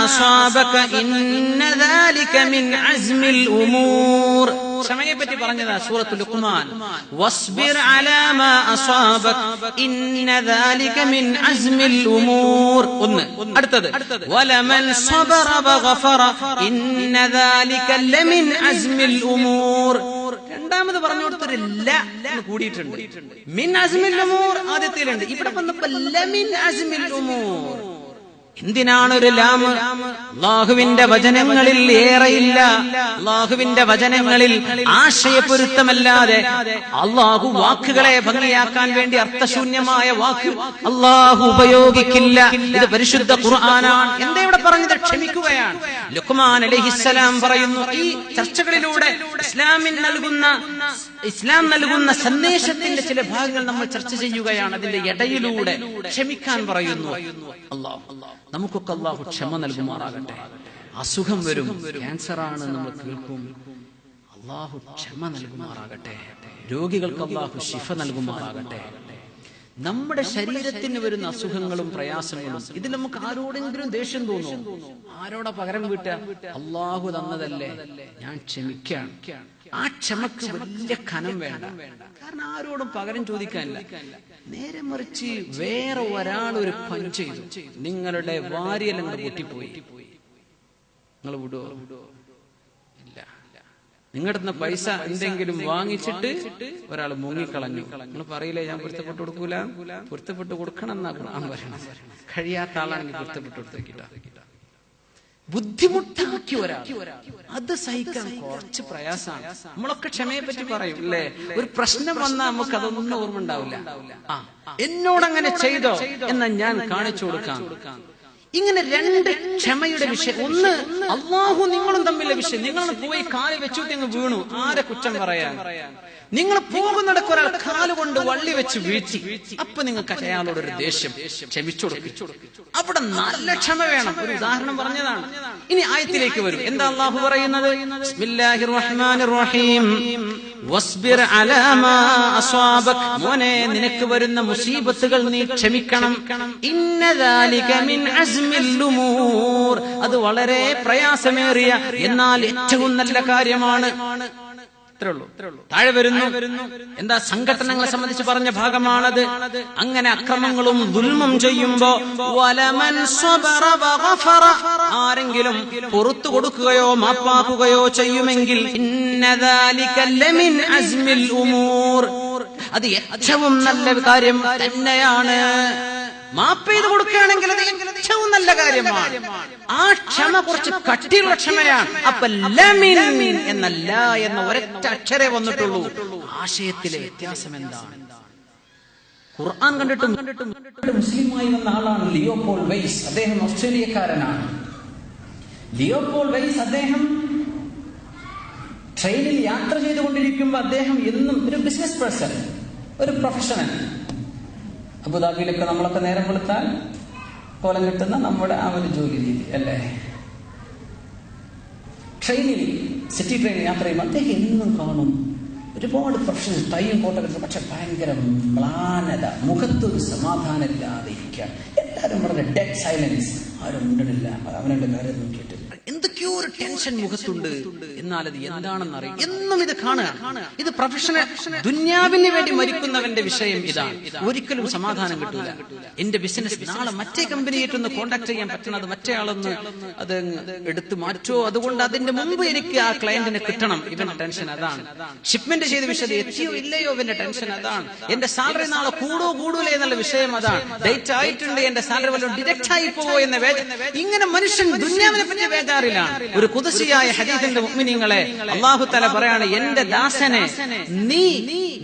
അസാബക ഇന്ന ദാലിക മിൻ അസ്മിൽ ഉമൂർ. ക്ഷമയെ പറ്റി പറഞ്ഞതാ സൂറത്തുൽ ലുഖ്മാൻ. വസ്ബിർ അലാ മാ അസാബക ഇന്ന ദാലിക മിൻ അസ്മിൽ ഉമൂർ. അടുത്തത് വലമൻ സബറ വഗഫറ ഇന്ന ദാലിക ലമിൻ അസ്മിൽ ഉമൂർ. രണ്ടാമത് പറഞ്ഞു കൊടുത്തൊരു ല കൂടിയിട്ടുണ്ട്. മിൻ അസ്മിൽ ഉമൂർ ആദ്യത്തിലുണ്ട്, ഇവിടെ വന്നപ്പോ ലമിൻ അസ്മിൽ ഉമൂർ. എന്തിനാണ് ഒരു ലാമ്? അല്ലാഹുവിന്റെ വചനങ്ങളിൽ ഏറെയില്ല. അല്ലാഹുവിന്റെ വചനങ്ങളിൽ ആശയപ്പൊരുത്തമല്ലാതെ അല്ലാഹു വാക്കുകളെ ഭംഗിയാക്കാൻ വേണ്ടി അർത്ഥശൂന്യമായ വാക്ക് അല്ലാഹു ഉപയോഗിക്കില്ല. ഇത് പരിശുദ്ധ ഖുർആനാണ്. എന്താ ഇവിടെ പറഞ്ഞത്? ക്ഷമിക്കുകയാണ്. ലുഖ്മാൻ അലൈഹിസ്സലാം പറയുന്നു, ഈ ചർച്ചകളിലൂടെ ഇസ്ലാം നൽകുന്ന സന്ദേശത്തിന്റെ ചില ഭാഗങ്ങൾ നമ്മൾ ചർച്ച ചെയ്യുകയാണ്. അതിന്റെ ഇടയിലൂടെ ക്ഷമിക്കാൻ പറയുന്നു. അല്ലാഹു നമുക്കൊക്കെ അല്ലാഹു ക്ഷമ നൽകുമാറാകട്ടെ. അസുഖം വരും, ക്യാൻസറാണ് നമ്മൾ കേൾക്കും. അല്ലാഹു ക്ഷമ നൽകുമാറാകട്ടെ. രോഗികൾക്ക് അല്ലാഹു ശിഫ നൽകുമാറാകട്ടെ. നമ്മുടെ ശരീരത്തിന് വരുന്ന അസുഖങ്ങളും പ്രയാസങ്ങളും ഇതിൽ നമുക്ക് ആരോടെങ്കിലും ദേഷ്യം തോന്നും? ആരോടാ പകരം വീട്ടുക? അല്ലാഹു തന്നതല്ലേ, ഞാൻ ക്ഷമിക്കാം. ആ ക്ഷമക്ക് വലിയ കനം വേണ്ട. കാരണം ആരോടും പകരം ചോദിക്കാനില്ല. നേരെ മറിച്ച് വേറെ ഒരാൾ ഒരു പണി ചെയ്തു, നിങ്ങളുടെ വാരിയെല്ലാം പൊട്ടിപ്പോയി, നിങ്ങൾ വിടുവോ? ഇല്ല. നിങ്ങളുടെ പൈസ എന്തെങ്കിലും വാങ്ങിച്ചിട്ട് ഒരാൾ മുങ്ങിക്കളഞ്ഞു, നിങ്ങൾ പറയില്ലേ ഞാൻ പൊരുത്തപ്പെട്ട് കൊടുക്കൂല? പൊരുത്തപ്പെട്ട് കൊടുക്കണം എന്നാ ഖുർആൻ പറയണത്. കഴിയാത്ത ആളാണെങ്കിൽ പൊരുത്തപ്പെട്ട് കൊടുത്തേക്കിട്ടാ. ബുദ്ധിമുട്ടാക്കി ഒരാൾ, അത് സഹിക്കാൻ കുറച്ച് പ്രയാസമാണ്. നമ്മളൊക്കെ ക്ഷമയെ പറ്റി പറയും അല്ലേ? ഒരു പ്രശ്നം വന്നാൽ നമുക്ക് അതൊന്നും ഓർമ്മ ഉണ്ടാവില്ല. എന്നോടങ്ങനെ ചെയ്തോ എന്നാ ഞാൻ കാണിച്ചു കൊടുക്കാം. ഇങ്ങനെ രണ്ട് ക്ഷമയുടെ വിഷയം. ഒന്ന്, അല്ലാഹു നിങ്ങളും തമ്മിലെ വിഷയം. നിങ്ങൾ പോയി കാല് വെച്ചു നിങ്ങൾ വീണു, ആരെ കുറ്റം പറയാൻ? നിങ്ങൾ പോകുന്നിടക്ക് ഒരാൾ കാലുകൊണ്ട് വള്ളി വെച്ച് വീഴ്ചി, അപ്പൊ നിങ്ങൾക്ക് അയാളോടൊരു ദേഷ്യം, ക്ഷമിച്ചു കൊടുക്കും. അവിടെ നല്ല ക്ഷമ വേണം. ഒരു ഉദാഹരണം പറഞ്ഞതാണ്. ഇനി ആയത്തിലേക്ക് വരും. എന്താ അല്ലാഹു പറയുന്നത്? ബിസ്മില്ലാഹിർ റഹ്മാനിർ റഹീം. വസ്ബിർ അലാ മാ അസ്വാബക. മോനെ, നിനക്ക് വരുന്ന മുസീബത്തുകൾ നീ ക്ഷമിക്കണം. ഇന്ന ദാലിക മിൻ അസ്മിൽ ഉമൂർ. അത് വളരെ പ്രയാസമേറിയ എന്നാൽ ഏറ്റവും നല്ല കാര്യമാണ്. താഴെ വരുന്നു. എന്താ? സംഘടനകളെ സംബന്ധിച്ച് പറഞ്ഞ ഭാഗമാണത്. അങ്ങനെ അക്രമങ്ങളും ദുൽമും ചെയ്യുമ്പോ വലമൻ സബറ വഗഫറ, ആരെങ്കിലും പുറത്തു കൊടുക്കുകയോ മാപ്പാക്കുകയോ ചെയ്യുമെങ്കിൽ ഇന്ന ദാലിക ലമിൻ അസ്മിൽ ഉമൂർ. അത് ഏറ്റവും നല്ല കാര്യം തന്നെയാണ്. മാപ്പ് ചെയ്ത് കൊടുക്കുകയാണെങ്കിൽ അത് ഏറ്റവും നല്ല കാര്യമാണ്. ആ ക്ഷമ കുറച്ച് കട്ടിയുള്ള ക്ഷമയാണ്. അപ്പൊ ലമിൻ എന്നല്ല എന്ന ഒരൊറ്റ അക്ഷരേ വന്നിട്ടുള്ളൂ. ആശയത്തിലെ വ്യത്യാസം എന്താണ്? ഖുർആൻ കണ്ടിട്ട് മുസ്ലിമായി വന്ന ആളാണ് ലിയോപോൾ വെയ്സ്. അദ്ദേഹം ഓസ്ട്രേലിയക്കാരനാണ്. ലിയോപോൾ വെയ്സ് അദ്ദേഹം ട്രെയിനിൽ യാത്ര ചെയ്തുകൊണ്ടിരിക്കുമ്പോൾ അദ്ദേഹം എന്നും ഒരു ബിസിനസ് പേഴ്സൺ, ഒരു പ്രൊഫഷണൽ. അബുദാബിയിലൊക്കെ നമ്മളൊക്കെ നേരം വെളുത്താൽ കോലം കിട്ടുന്ന നമ്മുടെ ആ ഒരു ജോലി രീതി അല്ലേ? ട്രെയിനിൽ, സിറ്റി ട്രെയിനിൽ യാത്ര ചെയ്യുമ്പോൾ അദ്ദേഹം എന്നും കാണും ഒരുപാട് പ്രൊഫഷണൽ ടൈയും കോട്ടൊക്കെ, പക്ഷെ ഭയങ്കര മ്ലാനത, മുഖത്തൊരു സമാധാനമില്ലാതെ ഇരിക്കുക. എല്ലാവരും വളരെ ഡെഡ് സൈലൻസ്, ആരും ഉണ്ടനില്ല, അവനവന്റെ കാര്യം നോക്കിയിട്ട് എന്തൊക്കെയോ ഒരു ടെൻഷൻ മുഖത്തുണ്ട്. എന്നാൽ അത് എന്താണെന്ന് അറിയാം. എന്നും ഇത് കാണുക. ഇത് പ്രൊഫഷണൽ ദുന്യാവിന് വേണ്ടി മരിക്കുന്നവന്റെ വിഷയം ഇതാണ്. ഒരിക്കലും സമാധാനം കിട്ടൂല. എന്റെ ബിസിനസ് നാളെ മറ്റേ കമ്പനിയായിട്ടൊന്ന് കോണ്ടാക്ട് ചെയ്യാൻ പറ്റണത് മറ്റേ ആളൊന്ന് അത് എടുത്തു മാറ്റോ, അതുകൊണ്ട് അതിന്റെ മുമ്പ് എനിക്ക് ആ ക്ലയന്റിനെ കിട്ടണം. ഇവന്റെ ടെൻഷൻ അതാണ്. ഷിപ്മെന്റ് ചെയ്ത വിഷയം എത്തിയോ ഇല്ലയോ ഇവന്റെ ടെൻഷൻ അതാണ്. എന്റെ സാലറി നാളെ കൂടൂലേ എന്നുള്ള വിഷയം അതാണ്. ഡേറ്റ് ആയിട്ടുണ്ട്, എന്റെ സാലറി വല്ലതും ഡിഡക്റ്റ് ആയി പോവോ എന്ന ഇങ്ങനെ മനുഷ്യൻ ദുന്യാവിനെ പറ്റി വേദാറിലാണ്. ഒരു ഖുദ്സിയായ ഹദീസിന്റെ മുഅ്മിനീങ്ങളെ അല്ലാഹു തആല പറയാണ്, എന്റെ ദാസനെ നീ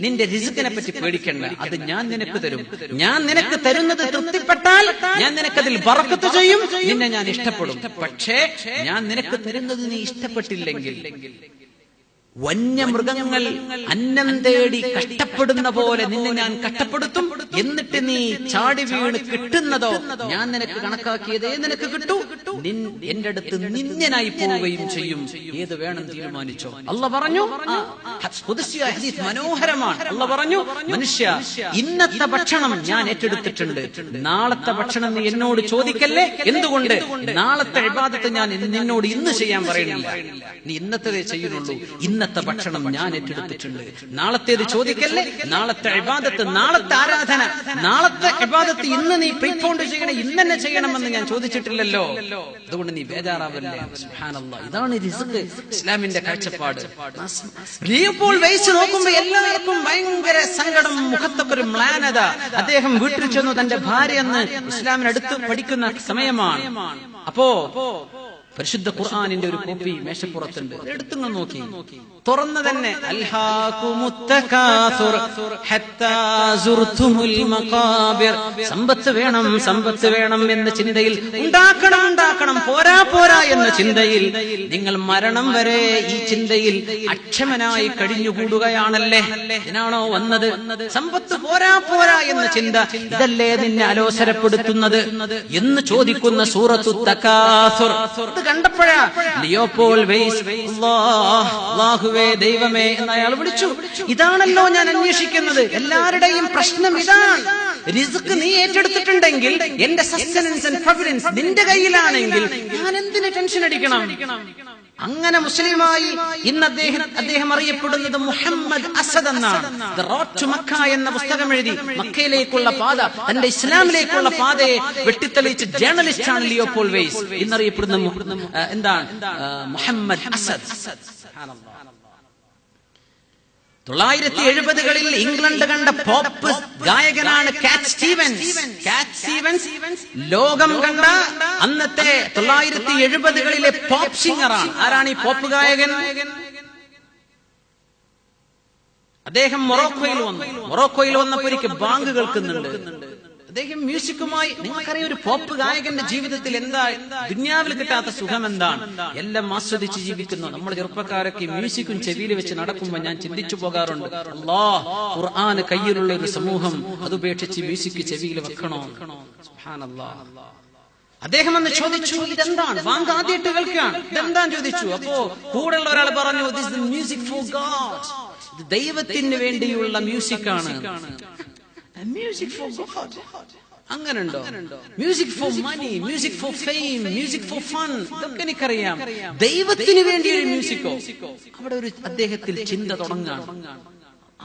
നിന്റെ റിസ്കിനെ പറ്റി പേടിക്കണ്ട, അത് ഞാൻ നിനക്ക് തരും. ഞാൻ നിനക്ക് തരുന്നത് തൃപ്തിപ്പെട്ടാൽ ഞാൻ നിനക്കതിൽ ബറക്കത്ത് ചെയ്യും, നിന്നെ ഞാൻ ഇഷ്ടപ്പെടും. പക്ഷേ ഞാൻ നിനക്ക് തരുന്നത് നീ ഇഷ്ടപ്പെട്ടില്ലെങ്കിൽ വന്യമൃഗങ്ങൾ അന്നം തേടി കഷ്ടപ്പെടുന്ന പോലെ നിന്നെ ഞാൻ കഷ്ടപ്പെടുത്തും. എന്നിട്ട് നീ ചാടി വീണ് കിട്ടുന്നതോ ഞാൻ നിനക്ക് കണക്കാക്കിയതേ നിനക്ക് കിട്ടൂ. എന്റെ അടുത്ത് നിന്ദനായി പോവുകയും ചെയ്യും. ഏത് വേണം തീരുമാനിച്ചോ. അല്ലാഹ് പറഞ്ഞു, മനോഹരമാണ്. അല്ലാഹ് പറഞ്ഞു, മനുഷ്യ, ഇന്നത്തെ ഭക്ഷണം ഞാൻ ഏറ്റെടുത്തിട്ടുണ്ട്. നാളത്തെ ഭക്ഷണം നീ എന്നോട് ചോദിക്കല്ലേ. എന്തുകൊണ്ട്? നാളത്തെ ഇബാദത്ത് ഞാൻ നിന്നോട് ഇന്ന് ചെയ്യാൻ പറയുന്നില്ല. നീ ഇന്നത്തെ ചെയ്യുന്നുള്ളൂ. ഇന്നത്തെ ഭക്ഷണം ഞാൻ ഏറ്റെടുത്തിട്ടുണ്ട്. നാളത്തേത് ചോദിക്കല്ലേ. നാളത്തെ ഇബാദത്ത്, നാളത്തെ ആരാധന, നാളത്തെ ഇബാദത്ത് ഇന്ന് നീ പ്രീപോണ്ട് ചെയ്യണം, ഇന്ന് തന്നെ ചെയ്യണമെന്ന് ഞാൻ ചോദിച്ചിട്ടില്ലല്ലോ. അതുകൊണ്ട് നീ ബേജാറാവല്ലേ. സുബ്ഹാനല്ലാഹ്. ഇതാണ് റിസ്ക്, ഇസ്ലാമിന്റെ കാഴ്ചപ്പാട്. ലിയോപോൾ വെയ്സ് നോക്കുമ്പോ എല്ലാവർക്കും ഭയങ്കര സങ്കടം, മുഖത്തൊക്കെ ഒരു മ്ലാനത. അദ്ദേഹം വീട്ടിൽ ചെന്നു. തന്റെ ഭാര്യ എന്ന് ഇസ്ലാമിനടുത്ത് പഠിക്കുന്ന സമയമാണ്. അപ്പോ പരിശുദ്ധ ഖുർആനിന്റെ ഒരു കോപ്പി മേശപ്പുറത്തുണ്ട്. എടുത്തുങ്ങൾ നോക്കി. തുറന്ന് തന്നെ സമ്പത്ത് വേണം, സമ്പത്ത് വേണം എന്ന ചിന്തയിൽ, ഉണ്ടാക്കണം ഉണ്ടാക്കണം, പോരാ പോരാ എന്ന ചിന്തയിൽ നിങ്ങൾ മരണം വരെ ഈ ചിന്തയിൽ അക്ഷമനായി കഴിഞ്ഞുകൂടുകയാണല്ലേ. ഇതിനാണോ വന്നത്? സമ്പത്ത് പോരാ പോരാ എന്ന ചിന്ത, ഇതല്ലേ നിന്നെ അലോസരപ്പെടുത്തുന്നത് എന്ന് ചോദിക്കുന്ന സൂറത്തു തകാസുർ. കണ്ടപ്പോഴാ ലിയോപോൾ വെയ്സ് അല്ലാഹുവേ ദൈവമേ എന്ന് അയാൾ വിളിച്ചു. ഇതാണല്ലോ ഞാൻ അന്വേഷിക്കുന്നത്. എല്ലാവരുടെയും പ്രശ്നം ഇതാണ്. റിസ്ക് നീ ഏറ്റെടുത്തിട്ടുണ്ടെങ്കിൽ, എന്റെ സസ്റ്റനൻസ് ആൻഡ് പ്രൊവിഡൻസ് നിന്റെ കയ്യിലാണെങ്കിൽ ഞാൻ എന്തിന് ടെൻഷൻ അടിക്കണം? അങ്ങനെ മുസ്ലിമായി ഇന്ന് അദ്ദേഹം അറിയപ്പെടുന്നത് മുഹമ്മദ് അസദ് എന്നാണ്. ദ റോഡ് ടു മക്ക എന്ന പുസ്തകം എഴുതി മക്കയിലേക്കുള്ള പാത, തന്റെ ഇസ്ലാമിലേക്കുള്ള പാതയെ വെട്ടിത്തെളിയിച്ച ജേർണലിസ്റ്റ് ആണ് ലിയോപോൾ വെയ്സ്. ഇന്നറിയപ്പെടുന്ന എന്താണ്? Muhammad Asad. 1970-കളിൽ ഇംഗ്ലണ്ട് കണ്ട പോപ്പ് ഗായകനാണ് കാറ്റ് സ്റ്റീവൻസ്. കാറ്റ് സ്റ്റീവൻസ് ലോകം കണ്ട അന്നത്തെ 1970-കളിലെ പോപ്പ് സിംഗറാണ്. ആരാണ് ഈ പോപ്പ് ഗായകൻ? അദ്ദേഹം മൊറോക്കോയിൽ വന്നപ്പോൾ ഒരിക്കൽ ബാങ്ക് കേൾക്കുന്നുണ്ട്. അദ്ദേഹം മ്യൂസിക്കുമായി, നിങ്ങൾക്കറിയാം ഒരു പോപ്പ് ഗായകന്റെ ജീവിതത്തിൽ എന്താ ദുനിയാവിൽ കിട്ടാത്ത സുഖം എന്താണ്? എല്ലാം ആസ്വദിച്ച് ജീവിക്കുന്നു. നമ്മൾ ചെറുപ്പക്കാരൊക്കെ മ്യൂസിക്കും ചെവിയിൽ വെച്ച് നടക്കുമ്പോൾ ഞാൻ ചിന്തിച്ചു പോകാറുണ്ട്, അല്ലാഹ്, ഖുർആന് കയ്യിലുള്ള ഒരു സമൂഹം അതുപേക്ഷിച്ച് മ്യൂസിക് ചെവിയിൽ വെക്കണോ? സുബ്ഹാനല്ലാഹ്. അദ്ദേഹം എന്ന് ചോദിച്ചു, ഇതെന്താണ്? ബാങ്ക് ആദ്യമായിട്ട് കേൾക്കുകയാണ്, ഇതെന്താന്ന് ചോദിച്ചു. അപ്പോ കൂടെയുള്ള ഒരാൾ പറഞ്ഞു, this is music for God. ഇത് ദൈവത്തിന് വേണ്ടിയുള്ള മ്യൂസിക്കാണ്. മ്യൂസിക് ഫോർ ഗോഡ് അങ്ങനുണ്ടോ? Music for money, music for fame, music for fun, ഇതൊക്കെ എനിക്കറിയാം. ദൈവത്തിന് വേണ്ടി ഒരു മ്യൂസിക്കോ? അവിടെ ഒരു അദ്ദേഹത്തിൽ ചിന്ത തുടങ്ങാണ്.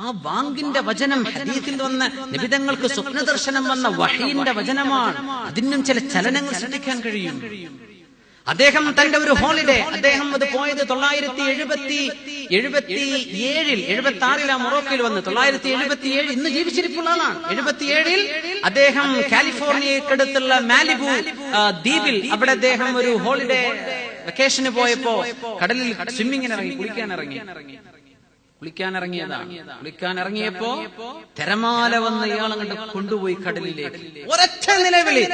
ആ ബാങ്കിന്റെ വചനം ഹദീസിൽ വന്ന നബിതങ്ങൾക്ക് സ്വപ്നദർശനം വന്ന വഹീന്റെ വചനമാണ്. അതിനും ചില ചലനങ്ങൾ സൃഷ്ടിക്കാൻ കഴിയും. അദ്ദേഹം തന്റെ ഒരു ഹോളിഡേ, അദ്ദേഹം അത് പോയത് 1977 മൊറോക്കോയിൽ വന്ന് 1977 ഇന്ന് ജീവിച്ചിരിപ്പുള്ള ആളാണ്. 77 അദ്ദേഹം കാലിഫോർണിയക്കടുത്തുള്ള മാലിബു ദ്വീപിൽ അവിടെ അദ്ദേഹം ഒരു ഹോളിഡേ വെക്കേഷന് പോയപ്പോ കടലിൽ സ്വിമ്മിങ്ങിനിറങ്ങി, കുളിക്കാനിറങ്ങിയതാണ്. കുളിക്കാനിറങ്ങിയപ്പോ തിരമാല വന്ന് ഇയാൾ അങ്ങോട്ട് കൊണ്ടുപോയി കടലിലേക്ക്. ഒരൊറ്റ നിലവിളി,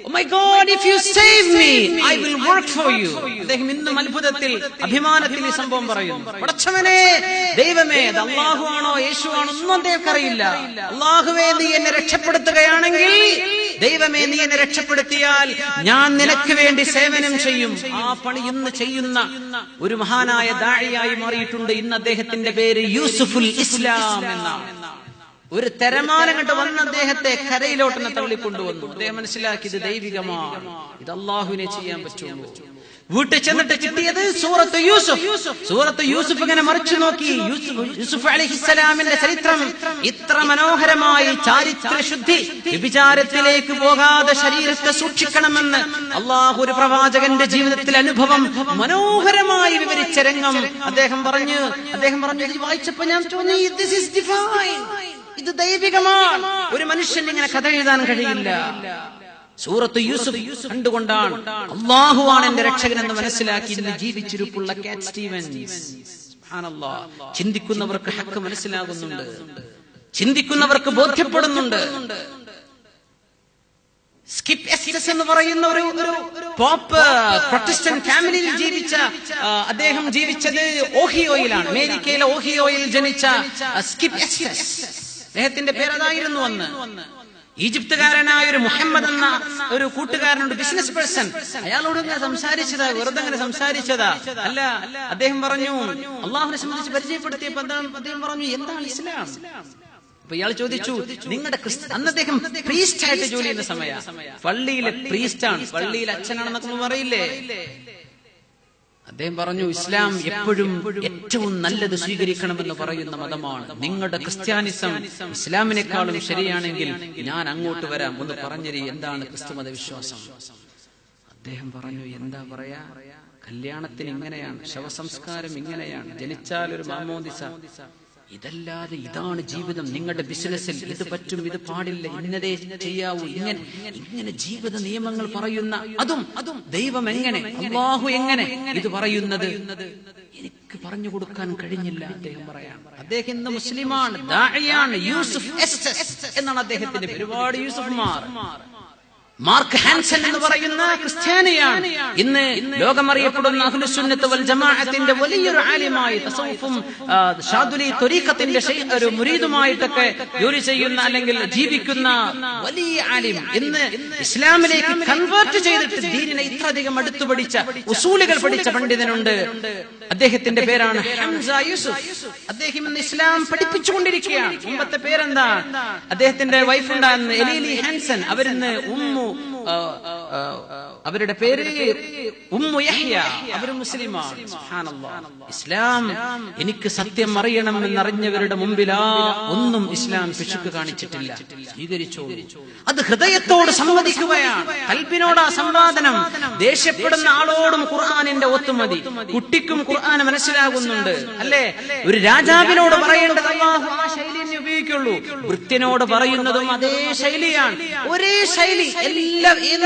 Oh my God, if you save me, I will work for you. അദ്ദേഹം ഇന്നും അത്ഭുതത്തിൽ, അഭിമാനത്തിൽ ഈ സംഭവം പറയുന്നു. പടച്ചവനെ, ദൈവമേ, അത് അല്ലാഹു ആണോ യേശു ആണോ ഒന്നും അദ്ദേഹക്കറിയില്ല. അല്ലാഹുവേ, നീ എന്നെ രക്ഷപ്പെടുത്തുകയാണെങ്കിൽ, ദൈവമേ, നീ എന്നെ രക്ഷപ്പെടുത്തിയാൽ ഞാൻ നിനക്ക് വേണ്ടി സേവനം ചെയ്യും. ആ പണി ഇന്ന് ചെയ്യുന്ന ഒരു മഹാനായ ദാഇയായി മാറിയിട്ടുണ്ട്. ഇന്ന് അദ്ദേഹത്തിന്റെ പേര് യൂസുഫുൽ ഇസ്ലാം എന്നാണ്. ഒരു തിരമാല കണ്ട് വന്ന അദ്ദേഹത്തെ കരയിലോട്ട് തള്ളിക്കൊണ്ടുവന്നു. അദ്ദേഹം മനസ്സിലാക്കി, ഇത് ദൈവികമാണ്, ഇത് അല്ലാഹുവിനെ ചെയ്യാൻ പറ്റുള്ളൂ. വീട്ടിൽ ചെന്നിട്ട് കിട്ടിയത് സൂറത്ത് യൂസുഫ്. സൂറത്ത് യൂസുഫ് ഇങ്ങനെ മറിച്ചു നോക്കി. യൂസുഫ് അലൈഹിസ്സലാമിന്റെ ചരിത്രം ഇത്ര മനോഹരമായി, ചാരിത്രശുദ്ധി, വ്യഭിചാരത്തിലേക്ക് പോകാതെ ശരീരത്തെ സൂക്ഷിക്കണമെന്ന് അല്ലാഹു ഒരു പ്രവാചകന്റെ ജീവിതത്തിൽ അനുഭവം മനോഹരമായി വിവരിച്ച രംഗം അദ്ദേഹം പറഞ്ഞു. ഇത് വായിച്ചപ്പോ ഞാൻ തോന്നി, ദിസ് ഈസ് ഡിവൈൻ, ഇത് ദൈവികമാണ്. ഒരു മനുഷ്യൻ ഇങ്ങനെ കഥ എഴുതാൻ കഴിയില്ല. സൂറത്ത് യൂസുഫ് കണ്ടുകൊണ്ടാണ് അല്ലാഹുവാണ് എന്റെ രക്ഷകൻ എന്ന് മനസ്സിലാക്കി ഇന്ന് ജീവിച്ചിരിപ്പുള്ള കാറ്റ് സ്റ്റീവൻസ്. സുബ്ഹാനല്ലാഹ്. ചിന്തിക്കുന്നവർക്ക് ഹക്ക് മനസ്സിലാകുന്നുണ്ട്, ചിന്തിക്കുന്നവർക്ക് ബോധ്യപ്പെടുന്നുണ്ട്. സ്കിപ്പ് എസ്റ്റസ് എന്ന് പറയുന്ന ഒരു പോപ്പ് പ്രൊട്ടസ്റ്റന്റ് ഫാമിലിയിൽ ജീവിച്ച അദ്ദേഹം ജീവിച്ചത് ഓഹിയോയിലാണ്. അമേരിക്കയിലെ ഓഹിയോയിൽ ജനിച്ച സ്കിപ്പ് എസ്റ്റസ്, അദ്ദേഹത്തിന്റെ പേരതായിരുന്നു അന്ന്. ഈജിപ്തുകാരനായ ഒരു മുഹമ്മദ് എന്ന ഒരു കൂട്ടുകാരനുണ്ട്, ബിസിനസ് പേഴ്സൺ. അയാളോട് ഇങ്ങനെ സംസാരിച്ചതാ, വെറുതെ അങ്ങനെ സംസാരിച്ചതാ അല്ല. അദ്ദേഹം പറഞ്ഞു, അള്ളാഹുവിനെ സംബന്ധിച്ച് പരിചയപ്പെടുത്തിയപ്പോൾ അദ്ദേഹം പറഞ്ഞു, എന്താണ് ഇസ്ലാം? അപ്പൊ ഇയാൾ ചോദിച്ചു, നിങ്ങളുടെ അന്ന് അദ്ദേഹം പ്രീസ്റ്റ് ആയിട്ട് ജോലി ചെയ്യുന്ന സമയ, പള്ളിയിലെ പ്രീസ്റ്റാണ്, പള്ളിയിലെ അച്ഛനാണെന്നൊക്കെ പറയില്ലേ. അദ്ദേഹം പറഞ്ഞു, ഇസ്ലാം എപ്പോഴും ഏറ്റവും നല്ലത് സ്വീകരിക്കണമെന്ന് പറയുന്ന മതമാണ്. നിങ്ങളുടെ ക്രിസ്ത്യാനിസം ഇസ്ലാമിനേക്കാളും ശരിയാണെങ്കിൽ ഞാൻ അങ്ങോട്ട് വരാം, ഒന്ന് പറഞ്ഞരി എന്താണ് ക്രിസ്തുമത വിശ്വാസം? അദ്ദേഹം പറഞ്ഞു, എന്താ പറയാ, കല്യാണത്തിന് ഇങ്ങനെയാണ്, ശവസംസ്കാരം ഇങ്ങനെയാണ്, ജനിച്ചാൽ ഒരു മാമോദിസ, ഇതല്ലാതെ ഇതാണ് ജീവിതം. നിങ്ങളുടെ ബിസിനസ്സിൽ ഇത് പറ്റും, ഇത് പാടില്ല, ഇന്നതേ ചെയ്യാവൂ, ഇങ്ങനെ ജീവിത നിയമങ്ങൾ പറയുന്ന അതും ദൈവം എങ്ങനെ, അല്ലാഹു എങ്ങനെ ഇത് പറയുന്നത് എനിക്ക് പറഞ്ഞു കൊടുക്കാൻ കഴിഞ്ഞില്ല. അദ്ദേഹം പറയാണ്, അദ്ദേഹം ഇന്ന് മുസ്ലിമാണ്, ദാഇയാണ്, യൂസുഫ് എസ്റ്റസ് എന്നാണ് അദ്ദേഹത്തിന്റെ ഒരുപാട് യൂസുഫ്മാർ. മാർക്ക് ഹാൻസൺ എന്ന് പറയുന്ന ക്രിസ്ത്യാനിയാണ്. ഇന്ന് ലോകമറിയപ്പെടുന്ന അഹ്ലുസുന്നത്ത് വൽ ജമാഅത്തിന്റെ വലിയൊരു ആലിമായി, തസൗഫും ഷാദുലി ത്വരീഖത്തിന്റെ ഒരു മുരീദുമായിട്ടൊക്കെ ജോലി ചെയ്യുന്ന അല്ലെങ്കിൽ ജീവിക്കുന്ന വലിയ ആലിം, ഇന്ന് ഇസ്ലാമിലേക്ക് കൺവേർട്ട് ചെയ്തിട്ട് ദീനിനെ ഇത്രയധികം അടുത്തു പഠിച്ച, ഉസൂലുകൾ പഠിച്ച പണ്ഡിതനുണ്ട്. അദ്ദേഹത്തിന്റെ പേരാണ് ഹംസ യൂസുഫ്. അദ്ദേഹം ഇന്ന് ഇസ്ലാം പഠിപ്പിച്ചുകൊണ്ടിരിക്കുകയാണ്. മുമ്പത്തെ പേരെന്താ? അദ്ദേഹത്തിന്റെ വൈഫ് ഉണ്ടായിരുന്നു എലീലി ഹാൻസൺ. അവരിന്ന് അവരുടെ പേര് ഉമ്മു യഹ്യ. അവര് മുസ്ലിമാണ്. സുബ്ഹാനല്ലാഹ്. ഇസ്ലാം എനിക്ക് സത്യം അറിയണമെന്നറിഞ്ഞവരുടെ മുമ്പിലാ ഒന്നും ഇസ്ലാം പിശുക്ക് കാണിച്ചിട്ടില്ല, സ്വീകരിച്ചു. അത് ഹൃദയത്തോട് സംവദിക്കുകയാണ്, കൽബിനോടാ സംവാദനം. ദേഷ്യപ്പെടുന്ന ആളോടും ഖുർആനിന്റെ ഒത്തുമതി. കുട്ടിക്കും ഖുർആൻ മനസ്സിലാകുന്നുണ്ട് അല്ലേ? ഒരു രാജാവിനോട് പറയേണ്ടത് അല്ലാഹു ആ ശൈലി ഉപയോഗിക്കുള്ളൂ. വൃത്യനോട് പറയുന്നതും അതേ ശൈലിയാണ്, ഒരേ ശൈലി.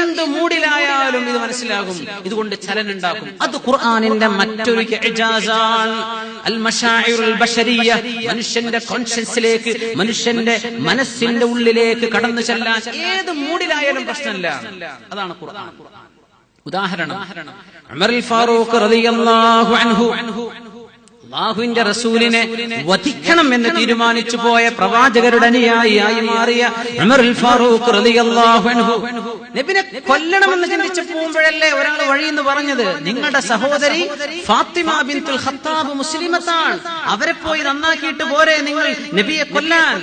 എന്ത് മൂഡിലായാലും ഇത് മനസ്സിലാകും, ഇതുകൊണ്ട് ചലനുണ്ടാക്കും. അത് ഖുർആനിന്റെ മറ്റൊരു ഇജാസാണ്. അൽ മശാഇറുൽ ബശരിയ്യ, മനുഷ്യന്റെ കോൺഷ്യൻസിലേക്ക്, മനുഷ്യന്റെ മനസ്സിന്റെ ഉള്ളിലേക്ക് കടന്നു ചെല്ലാൻ ഏത് മൂഡിലായാലും പ്രശ്നമില്ല. അതാണ് ഖുർആൻ. ഉദാഹരണം, ഉമർ ഫാറൂഖ് റളിയല്ലാഹു അൻഹു അല്ലാഹുവിന്റെ റസൂലിനെ വധിക്കണം എന്ന് തീരുമാനിച്ചു പോയ പ്രവാചകരുടെ അനുയായിയായി മാറിയ ഉമർ ഫാറൂഖ് റളിയല്ലാഹു അൻഹു നബിനെ കൊല്ലണമെന്ന് ചിന്തിച്ചു പോകുമ്പോഴല്ലേ ഒരാൾ വഴിയെന്ന് പറഞ്ഞത്, നിങ്ങളുടെ സഹോദരി ഫാത്തിമ ബിൻതുൽ ഖത്താബ് മുസ്ലിമത്താണ്, അവരെ പോയി നന്നാക്കിയിട്ട് പോരെ നിങ്ങൾ നബിയെ കൊല്ലാൻ?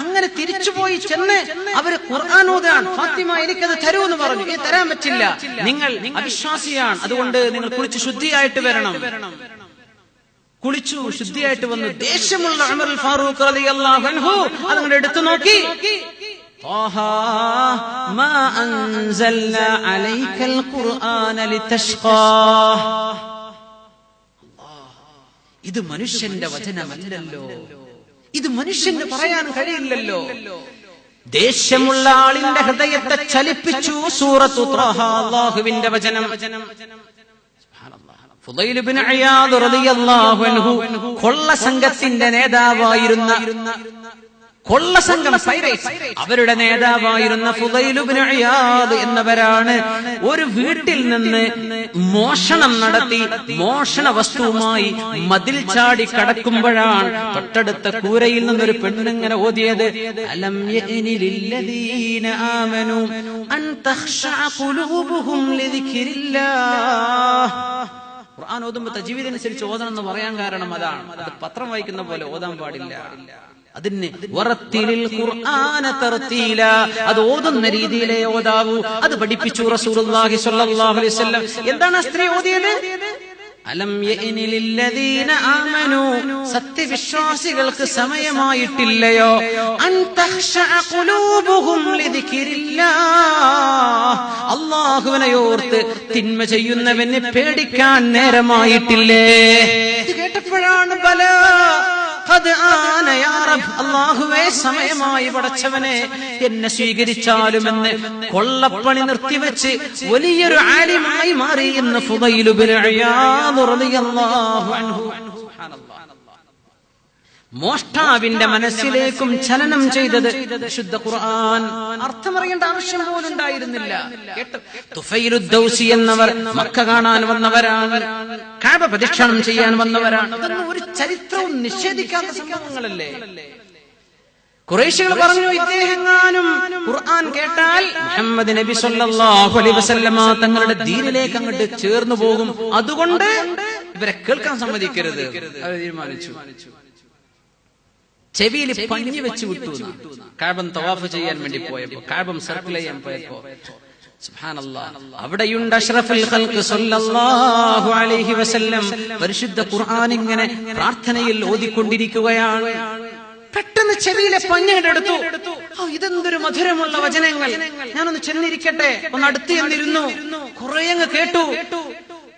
അങ്ങനെ തിരിച്ചുപോയി ചെന്ന് അവര് ഖുർആൻ ഓതാൻ, ഫാത്തിമ എനിക്കത് തരൂ എന്ന് പറഞ്ഞു. തരാൻ പറ്റില്ല, നിങ്ങൾ അവിശ്വാസിയാണ്, അതുകൊണ്ട് നിങ്ങൾ കുളിച്ച് ശുദ്ധിയായിട്ട് വരണം. കുളിച്ചു, ശുദ്ധിയായിട്ട് വന്നു. ദേഷ്യമുള്ള ഉമർ ഫാറൂഖ് റളിയല്ലാഹു അൻഹു അതങ്ങോട്ട് എടുത്തു നോക്കി, മാ അൻസൽനാ അലൈക്കൽ ഖുർആന ലിതഷ്ഖാ. ഇത് മനുഷ്യന്റെ വചനമല്ലല്ലോ, ഇത് മനുഷ്യന് പറയാൻ കഴിയില്ലല്ലോ. ദേഷ്യമുള്ള ആളിന്റെ ഹൃദയത്തെ ചലിപ്പിച്ചു സൂറത്തു ത്വാഹ, അല്ലാഹുവിന്റെ വചനം. ഫുദൈൽ ഇബ്നു ഇയാദ് റളിയല്ലാഹു അൻഹു കൊള്ള സംഘത്തിന്റെ നേതാവായിരുന്ന, കൊള്ള സംഘം പൈറേറ്റ്സ്, അവരുടെ നേതാവായിരുന്ന ഫുദൈൽ ഇബ്നു ഇയാദ് എന്നവരാണ് ഒരു വീട്ടിൽ നിന്ന് മോഷണം നടത്തി മോഷണ വസ്തുവുമായി മതിൽ ചാടി കടക്കുമ്പോഴാണ് തൊട്ടടുത്ത കൂരയിൽ നിന്നൊരു പെണ്ണിങ്ങനെ ഓതിയത്, അലം യഅനി ലില്ലദീന ആമനു അൻ തഖ്ശഅ ഖുലൂബുഹും ലിദിക്രില്ലാഹ്. ഖുർആൻ ഓതുമ്പോൾ തജ്വീദ് അനുസരിച്ച് ഓതണം എന്ന് പറയാൻ കാരണം അതാണ്. അത് പത്രം വായിക്കുന്ന പോലെ ഓതാൻ പാടില്ല. അതിന് വറത്തിലിൽ ഖുർആന തർതീല, അത് ഓതുന്ന രീതിയിലേ ഓതാവൂ. അത് പഠിപ്പിച്ചു റസൂലുള്ളാഹി സ്വല്ലല്ലാഹു അലൈഹി വസല്ലം. എന്താണ് ആ സ്ത്രീ ഓതിയത്? അലം യഅനി ലില്ലദീന ആമനു, സത്യവിശ്വാസികൾക്ക് സമയമായിട്ടില്ലയോ, അൻ തഖ്ശഅ ഖുലൂബുഹും ലിദിക്രില്ലാഹ്, അല്ലാഹുവിനെ ഓർത്ത് തിന്മ ചെയ്യുന്നവനെ പേടിക്കാൻ നേരമായിട്ടില്ലേ? ഇത് കേട്ടപ്പോഴാണ് ബലാ ഖദ് ആന യാ റബ്ബ്, അല്ലാഹുവേ സമയമായി പടച്ചവനെ എന്നെ സ്വീകരിച്ചാലുമെന്ന് കൊള്ളപ്പണി നിർത്തിവെച്ച് വലിയൊരു ആലിമായി മാറി എന്ന് ഫുദൈൽ ഇബ്നു ഇയാദ് റളിയല്ലാഹു അൻഹു. സുബ്ഹാനല്ലാഹ്. മോഷ്ടാവിന്റെ മനസ്സിലേക്കും ചലനം ചെയ്തത് വിശുദ്ധ ഖുർആൻ. അർത്ഥമറിയേണ്ട ആവശ്യം പോലും ഉണ്ടായിരുന്നില്ല. തുഫൈലുദ് ദൗസി എന്നവർ മക്ക കാണാൻ വന്നവരാണ്, കഅബ പ്രദക്ഷിണം ചെയ്യാൻ വന്നവരാണ്. അതൊന്നും ഒരു ചരിത്രവും നിഷേധിക്കാത്ത സംഭവങ്ങളല്ലേ? ഖുറൈശികൾ പറഞ്ഞു, ഇദ്ദേഹമെങ്ങാനും ഖുർആൻ കേട്ടാൽ മുഹമ്മദ് നബി സല്ലല്ലാഹു അലൈഹി വസല്ലമ തങ്ങളുടെ ദീനിലേക്ക് അങ്ങോട്ട് ചേർന്നു പോകും, അതുകൊണ്ട് ഇവരെ കേൾക്കാൻ സമ്മതിക്കരുത്. അവർ തീരുമാനിച്ചു. ചെവിയിൽ പഞ്ഞി വെച്ച് വിട്ടു. കഅബം തവാഫ് ചെയ്യാൻ വേണ്ടി പോയപ്പോ, കഅബം സർക്കിൾ ചെയ്യാൻ പോയപ്പോ സുബ്ഹാനല്ലാഹ്, അവിടെയുണ്ട് അഷ്റഫുൽ ഖൽഖ് സല്ലല്ലാഹു അലൈഹി വസല്ലം പരിശുദ്ധ ഖുർആൻ ഇങ്ങനെ പ്രാർത്ഥനയിൽ ഓതിക്കൊണ്ടിരിക്കുകയാണ്. പെട്ടെന്ന് ചെവിയിലെ പഞ്ഞെടുത്തു. ഇതെന്തൊരു മധുരമുള്ള വചനങ്ങൾ, ഞാനൊന്ന് ചെന്നിരിക്കട്ടെ, ഒന്ന് അടുത്ത് ചെന്നിരുന്നു. കുറെ അങ്ങ് കേട്ടു.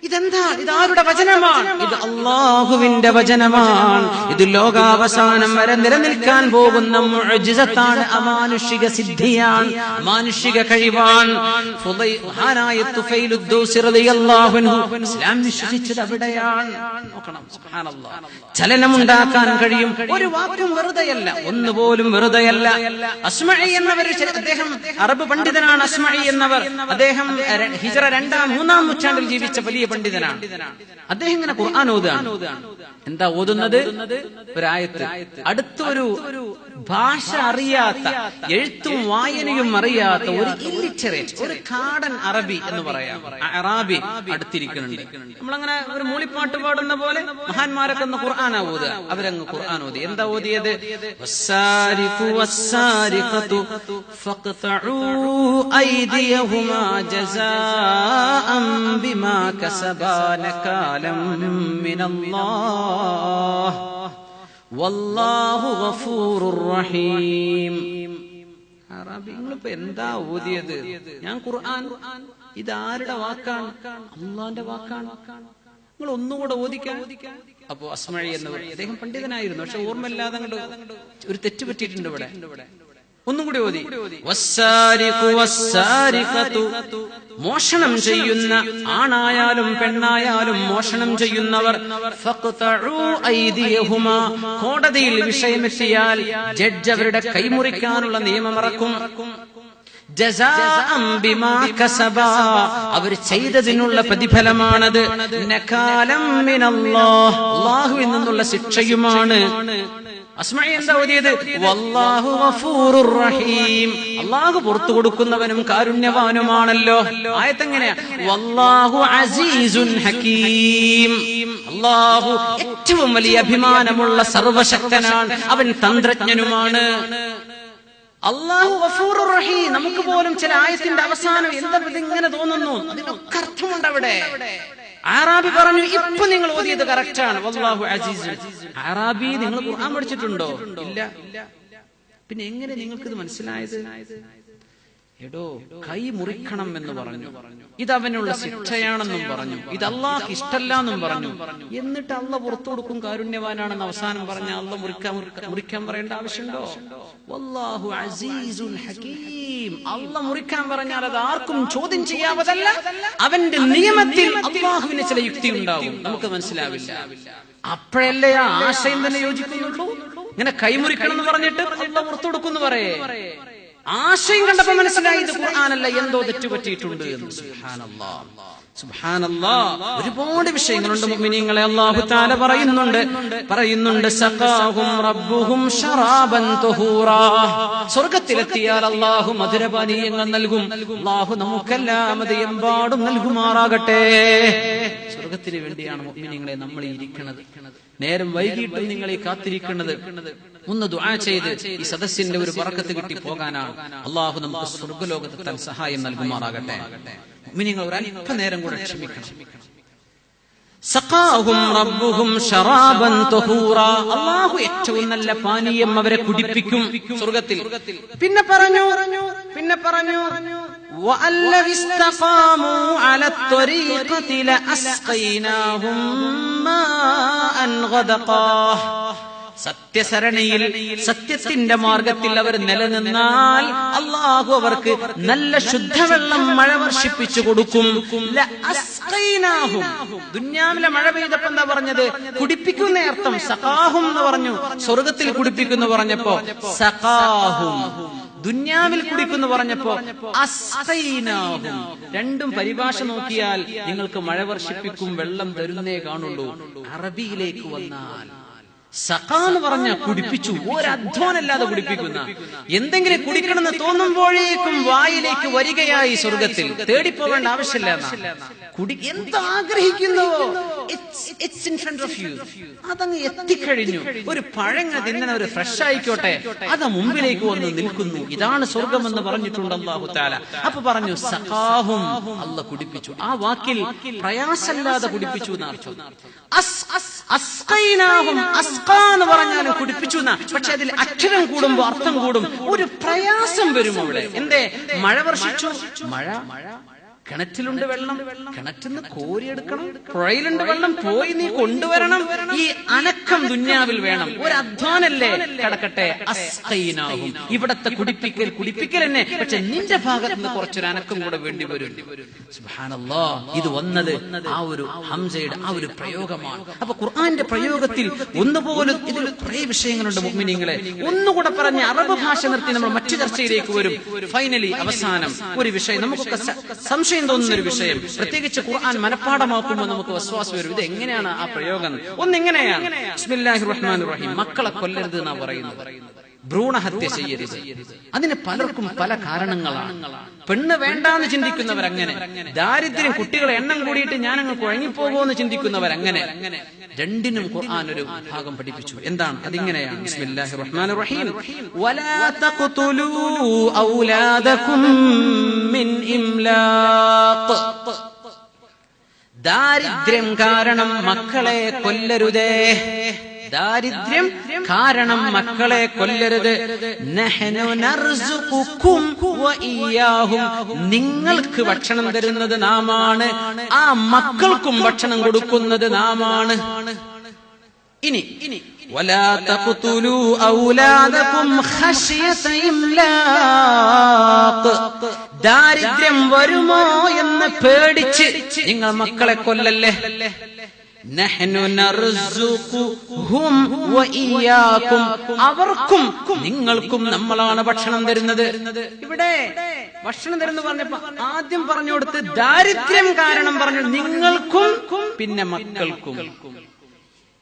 ഇതെന്താ? ഇതാരുടെ വചനമാണ്? ഇത് അല്ലാഹുവിന്റെ വചനമാണ്. ഇത് ലോകാവസാനം വരെ നിലനിൽക്കാൻ പോകുന്ന മുഅ്ജിസത്താണ്, അമാനുഷിക സിദ്ധിയാണ്, അമാനുഷിക കഴിവാണ്. മഹാനായ തുഫൈലുദ് ദൗസി റളിയല്ലാഹു അൻഹു ഇസ്ലാം വിശ്വസിച്ചത് അവിടെയാണ്. നോക്കണം, സുബ്ഹാനല്ലാഹ്. ചലനമുണ്ടാക്കാൻ കഴിയും. ഒരു വാക്കും വെറുതെയല്ല, ഒന്നുപോലും വെറുതെയല്ല. അസ്മഈ എന്നവർ, അദ്ദേഹം അറബ് പണ്ഡിതനാണ്. അസ്മഈ എന്നവർ, അദ്ദേഹം ഹിജ്റ 2-3 നൂറ്റാണ്ടിൽ ജീവിച്ച വലിയ പണ്ഡിതനാണ്. അദ്ദേഹം ഇങ്ങനെ ഖുർആൻ ഓതുകയാണ്. എന്താ ഓതുന്നത്? ഒരായത്ത്. അടുത്തൊരു ഭാഷ അറിയാത്ത, എഴുത്തും വായനയും അറിയാത്ത ഒരു ഇല്ലിറ്ററേറ്റ്, ഒരു കാടൻ അറബി എന്ന് പറയാം, അറാബി അടുത്തിരിക്കുന്നുണ്ട്. നമ്മളങ്ങനെ ഒരു മൂളിപ്പാട്ട് പാടുന്ന പോലെ മഹാന്മാരൊക്കെ ഒന്ന് ഖുർആനാ ഓതുക. അവരങ്ങ് ഖുർആൻ ഓതി. എന്താ ഓതിയത്? വസ്സാരിഖു വസ്സാരിഖതു ഫഖ്തഉ ഐദിയഹുമാ ജസാഅൻ ബിമാ കസബാ നകാലം മിനല്ലാഹ് വല്ലാഹു ഗഫൂറുർ റഹീം. അറബി നിങ്ങളിപ്പോ എന്താ ഓതിയത്? ഞാൻ ഖുർആൻ. ഇതാരുടെ വാക്കാണ്? അല്ലാഹുവിന്റെ വാക്കാണ്. നിങ്ങൾ ഒന്നുകൂടെ ഓദിക്കാൻ. അപ്പോ അസ്മഈ എന്നവർ, അദ്ദേഹം പണ്ഡിതനായിരുന്നു, പക്ഷെ ഓർമ്മയില്ലാതെ ഒരു തെറ്റ് പറ്റിയിട്ടുണ്ട് ഇവിടെ. ഒന്നും കൂടി ഓതി. വസ്സാരിഖു വസ്സാരിഖതു, മോഷണം ചെയ്യുന്ന ആണായാലും പെണ്ണായാലും മോഷണം ചെയ്യുന്നവർ, ഫഖ്തഉ ഐദിയഹുമാ, കോടതിയിൽ വിഷയമെത്തിയാൽ ജഡ്ജ് അവരുടെ കൈമുറിക്കാനുള്ള നിയമമിറക്കും. ജസാഅൻ ബിമാ കസബാ, അവർ ചെയ്തതിനുള്ള പ്രതിഫലമാണത്. നകാലം മിനല്ലാഹ്, അല്ലാഹുവിൽ നിന്നുള്ള ശിക്ഷയുമാണ്. അസ്മഈ എന്താ ഓതിയത്? വല്ലാഹു ഗഫൂറുർ റഹീം, അല്ലാഹു പുറത്തു കൊടുക്കുന്നവനും കാരുണ്യവാനുമാണല്ലോ. ആയത്ത് എങ്ങനെയാ? വല്ലാഹു അസീസുൻ ഹകീം, അല്ലാഹു ഏറ്റവും വലിയ അഭിമാനമുള്ള സർവശക്തനാണ്, അവൻ തന്ത്രജ്ഞനുമാണ്. അല്ലാഹു ഗഫൂറുർ റഹീം. നമുക്ക് പോലും ചില ആയത്തിന്റെ അവസാനം എന്താ ഇങ്ങനെ തോന്നുന്നു, അതിനൊക്കെ അർത്ഥമുണ്ട് അവിടെ. അറാബി പറഞ്ഞു, ഇപ്പൊ നിങ്ങൾ ഓതിയത് കറക്റ്റാണ്. വല്ലാഹു അസീസുൻ. അറാബി നിങ്ങൾ ഖുർആൻ പഠിച്ചിട്ടുണ്ടോ? ഇല്ല. പിന്നെ എങ്ങനെ നിങ്ങൾക്കിത് മനസ്സിലായത്? എടോ, കൈ മുറിക്കണം എന്ന് പറഞ്ഞു, ഇത് അവനുള്ള ശിക്ഷയാണെന്നും പറഞ്ഞു, ഇത് അള്ളാഹ് ഇഷ്ടല്ല എന്നും പറഞ്ഞു. എന്നിട്ട് അള്ളാഹ് പുറത്തു കൊടുക്കും, കാരുണ്യവാനാണെന്ന് അവസാനം പറഞ്ഞ അള്ളാഹ് മുറിക്കാൻ പറയേണ്ട ആവശ്യമുണ്ടോ? വല്ലാഹു അസീസുൻ ഹകീം. അള്ളാഹ് മുറിക്കാൻ പറഞ്ഞാൽ അത് ആർക്കും ചോദ്യം ചെയ്യാവതല്ല. അവന്റെ നിയമത്തിൽ അള്ളാഹുവിന് ചില യുക്തി ഉണ്ടാവും, നമുക്ക് മനസ്സിലാവില്ല. അപ്പോഴല്ലേ ആ ആശയം തന്നെ യോജിക്കുന്നുള്ളൂ. ഇങ്ങനെ കൈമുറിക്കണം എന്ന് പറഞ്ഞിട്ട് അള്ളാഹ് പുറത്തു കൊടുക്കുന്നു പറയേ. ആശയം കണ്ടപ്പോ മനസ്സിലായി ഇത് ഖുർആനല്ല, എന്തോ തെറ്റുപറ്റിയിട്ടുണ്ട് എന്ന്. സുബ്ഹാനല്ലാഹ്, സുബ്ഹാനല്ലാഹ്. ഒരുപാട് വിഷയങ്ങളുണ്ട് മുഅ്മിനീങ്ങളെ. അല്ലാഹു തആല പറയുന്നുണ്ട് സഖാഹും റബ്ബുഹും ശറാബൻ തുഹൂറാ. സ്വർഗ്ഗത്തിലെത്തിയാൽ അല്ലാഹു മധുരപാനീയങ്ങൾ നൽകും. അല്ലാഹു നമുക്കെല്ലാം അത് എമ്പാടും നൽകുമാറാകട്ടെ. സ്വർഗ്ഗത്തിന് വേണ്ടിയാണ് മുഅ്മിനീങ്ങളെ നമ്മൾ ഇരിക്കുന്നത്. നേരം വൈകിട്ടും നിങ്ങളെ കാത്തിരിക്കുന്നത്. ഒന്ന് ദുആ ചെയ്ത് ഈ സദസ്സിന്റെ ഒരു ബറക്കത്ത് കിട്ടി പോകാനാണ്. അല്ലാഹു നമുക്ക് സ്വർഗ്ഗലോകത്ത് തൻ സഹായം നൽകുമാറാകട്ടെ. മുഅ്മിനീങ്ങൾ ഒരു അല്പനേരം കൂടെ ക്ഷമിക്കണം. സഖാഹും റബ്ബുഹും ശറാബൻ തുഹൂറാ. അല്ലാഹു ഏറ്റവും നല്ല പാനീയം അവരെ കുടിപ്പിക്കും സ്വർഗ്ഗത്തിൽ. പിന്നെ പറഞ്ഞു وَأَلَّذِ اسْتَقَامُوا عَلَى الطَّرِيقَةِ لَأَسْقَيْنَاهُمْ مَاءً غَدَقًا. സത്യസരണിയിൽ സത്യത്തിന്റെ മാർഗത്തിൽ അവർ നിലനിന്നാൽ അല്ലാഹു അവർക്ക് നല്ല ശുദ്ധവെള്ളം മഴ വർഷിപ്പിച്ചു കൊടുക്കും. ദുന്യാവിലെ മഴ പെയ്തപ്പോ എന്താ പറഞ്ഞത്? കുടിപ്പിക്കുന്ന അർത്ഥം. സഖാഹും എന്ന് പറഞ്ഞു. സ്വർഗത്തിൽ കുടിപ്പിക്കുന്നു പറഞ്ഞപ്പോ സഖാഹും, ദുന്യാവിൽ കുടിക്കുന്നു പറഞ്ഞപ്പോ അസ്ഖൈനാഹും. രണ്ടും പരിഭാഷ നോക്കിയാൽ നിങ്ങൾക്ക് മഴ വർഷിപ്പിക്കും, വെള്ളം തരുന്നേ കാണുള്ളൂ. അറബിയിലേക്ക് വന്നാൽ സഖാ എന്ന് പറഞ്ഞ കുടിപ്പിച്ചു, ഒരധ്വാനല്ലാതെ കുടിപ്പിക്കുന്ന. എന്തെങ്കിലും കുടിക്കണമെന്ന് തോന്നുമ്പോഴേക്കും വായിലേക്ക് വരികയായി സ്വർഗത്തിൽ. തേടിപ്പോവേണ്ട ആവശ്യമില്ല. എന്താഗ്രഹിക്കുന്നുവോ അതങ്ങ് എത്തിക്കഴിഞ്ഞു. ഒരു പഴങ്ങ തിന്നണ ഒരു ഫ്രഷ് ആയിക്കോട്ടെ, അത് മുമ്പിലേക്ക് വന്ന് നിൽക്കുന്നു. ഇതാണ് സ്വർഗം എന്ന് പറഞ്ഞിട്ടുണ്ട് അല്ലാഹു തആല. അപ്പൊ പറഞ്ഞു സഖാഹും, അല്ലാഹു കുടിപ്പിച്ചു. ആ വാക്കിൽ പ്രയാസമില്ലാതെ കുടിപ്പിച്ചു എന്നർത്ഥം. അസ്ഖൈനാഹും, അസ്ഖാ എന്ന് പറഞ്ഞാലും കുടിപ്പിച്ചു എന്നാ. പക്ഷെ അതിൽ അക്ഷരം കൂടുമ്പോ അർത്ഥം കൂടും. ഒരു പ്രയാസം വരും അവിടെ. എന്തേ? മഴ വർഷിച്ചു, മഴ, കിണറ്റിലുണ്ട് വെള്ളം, കിണറ്റിൽ നിന്ന് കോരിയെടുക്കണം. പുഴയിലുണ്ട് വെള്ളം, പോയി നീ കൊണ്ടുവരണം. ഈ അനക്കം ദുന്യാവിൽ വേണം. ഒരു അധ്വാനല്ലേ കിടക്കട്ടെ. അസ്ഖൈനാഹും, ഇവിടത്തെ കുടിപ്പിക്കൽ തന്നെ. പക്ഷെ നിന്റെ ഭാഗത്ത് നിന്ന് കുറച്ചൊരു അനക്കം കൂടെ വേണ്ടി വരും. സുബ്ഹാനല്ലാഹ്, ഇത് വന്നത് ആ ഒരു ഹംസയുടെ ആ ഒരു പ്രയോഗമാണ്. അപ്പൊ ഖുർആന്റെ പ്രയോഗത്തിൽ ഒന്നുപോലും ഇതിൽ കുറെ വിഷയങ്ങളുണ്ട് മുഅ്മിനീങ്ങളെ. ഒന്നുകൂടെ പറഞ്ഞ് അറബ് ഭാഷ നിർത്തി നമ്മൾ മറ്റു ചർച്ചയിലേക്ക് വരും. ഫൈനലി അവസാനം ഒരു വിഷയം, നമുക്കൊക്കെ സംശയം തോന്നുന്നൊരു വിഷയം, പ്രത്യേകിച്ച് ഖുർആൻ മനഃപ്പാഠമാക്കുമ്പോൾ നമുക്ക് വസ്വാസ് വരും. ഇത് എങ്ങനെയാണ് ആ പ്രയോഗം? ഒന്നിങ്ങനെയാണ്, ബിസ്മില്ലാഹിർ റഹ്മാനിർ റഹീം. മക്കളെ കൊല്ലരുത് എന്നാ പറയുന്നത്. ഭ്രൂണഹത്യ ചെയ്യരുത്. അതിന് പലർക്കും പല കാരണങ്ങളാണ്. പെണ്ണ് വേണ്ടാന്ന് ചിന്തിക്കുന്നവരങ്ങനെ, ദാരിദ്ര്യം, കുട്ടികളെ എണ്ണം കൂടിയിട്ട് ഞാനങ്ങ് കുഴങ്ങിപ്പോകുമെന്ന് ചിന്തിക്കുന്നവരങ്ങനെ. രണ്ടിനും ഖുർആൻ ഒരു ഭാഗം പഠിപ്പിച്ചു. എന്താണ്? അതിങ്ങനെയാണ്, ബിസ്മില്ലാഹിർ റഹ്മാനിർ റഹീം. വലാ തഖ്തുലൂ ഔലാദകും മിൻ ഇംലാഖ്. ദാരിദ്ര്യം കാരണം മക്കളെ കൊല്ലരുതേ. ദാരിദ്ര്യം കാരണം മക്കളെ കൊല്ലരുത്. നഹ്നു നർസുഖുകും വഇയ്യാഹും. നിങ്ങൾക്ക് ഭക്ഷണം തരുന്നത് നാമാണ്, ആ മക്കൾക്കും ഭക്ഷണം കൊടുക്കുന്നത് നാമാണ്. ഇനി വലാ തഖ്തുലൂ ഔലാദകും ഖശ്യത ഇംലാഖ്. ദാരിദ്ര്യം വരുമോ എന്ന് പേടിച്ച് നിങ്ങൾ മക്കളെ കൊല്ലല്ലേ. നഹ്നു നർസുഖുഹും വഇയ്യാകും. അവർക്കും നിങ്ങൾക്കും നമ്മളാണ് ഭക്ഷണം തരുന്നത്. ഇവിടെ ഭക്ഷണം തരുന്നു പറഞ്ഞപ്പോ ആദ്യം പറഞ്ഞു കൊടുത്ത് ദാരിദ്ര്യം കാരണം പറഞ്ഞു നിങ്ങൾക്കും പിന്നെ മക്കൾക്കും.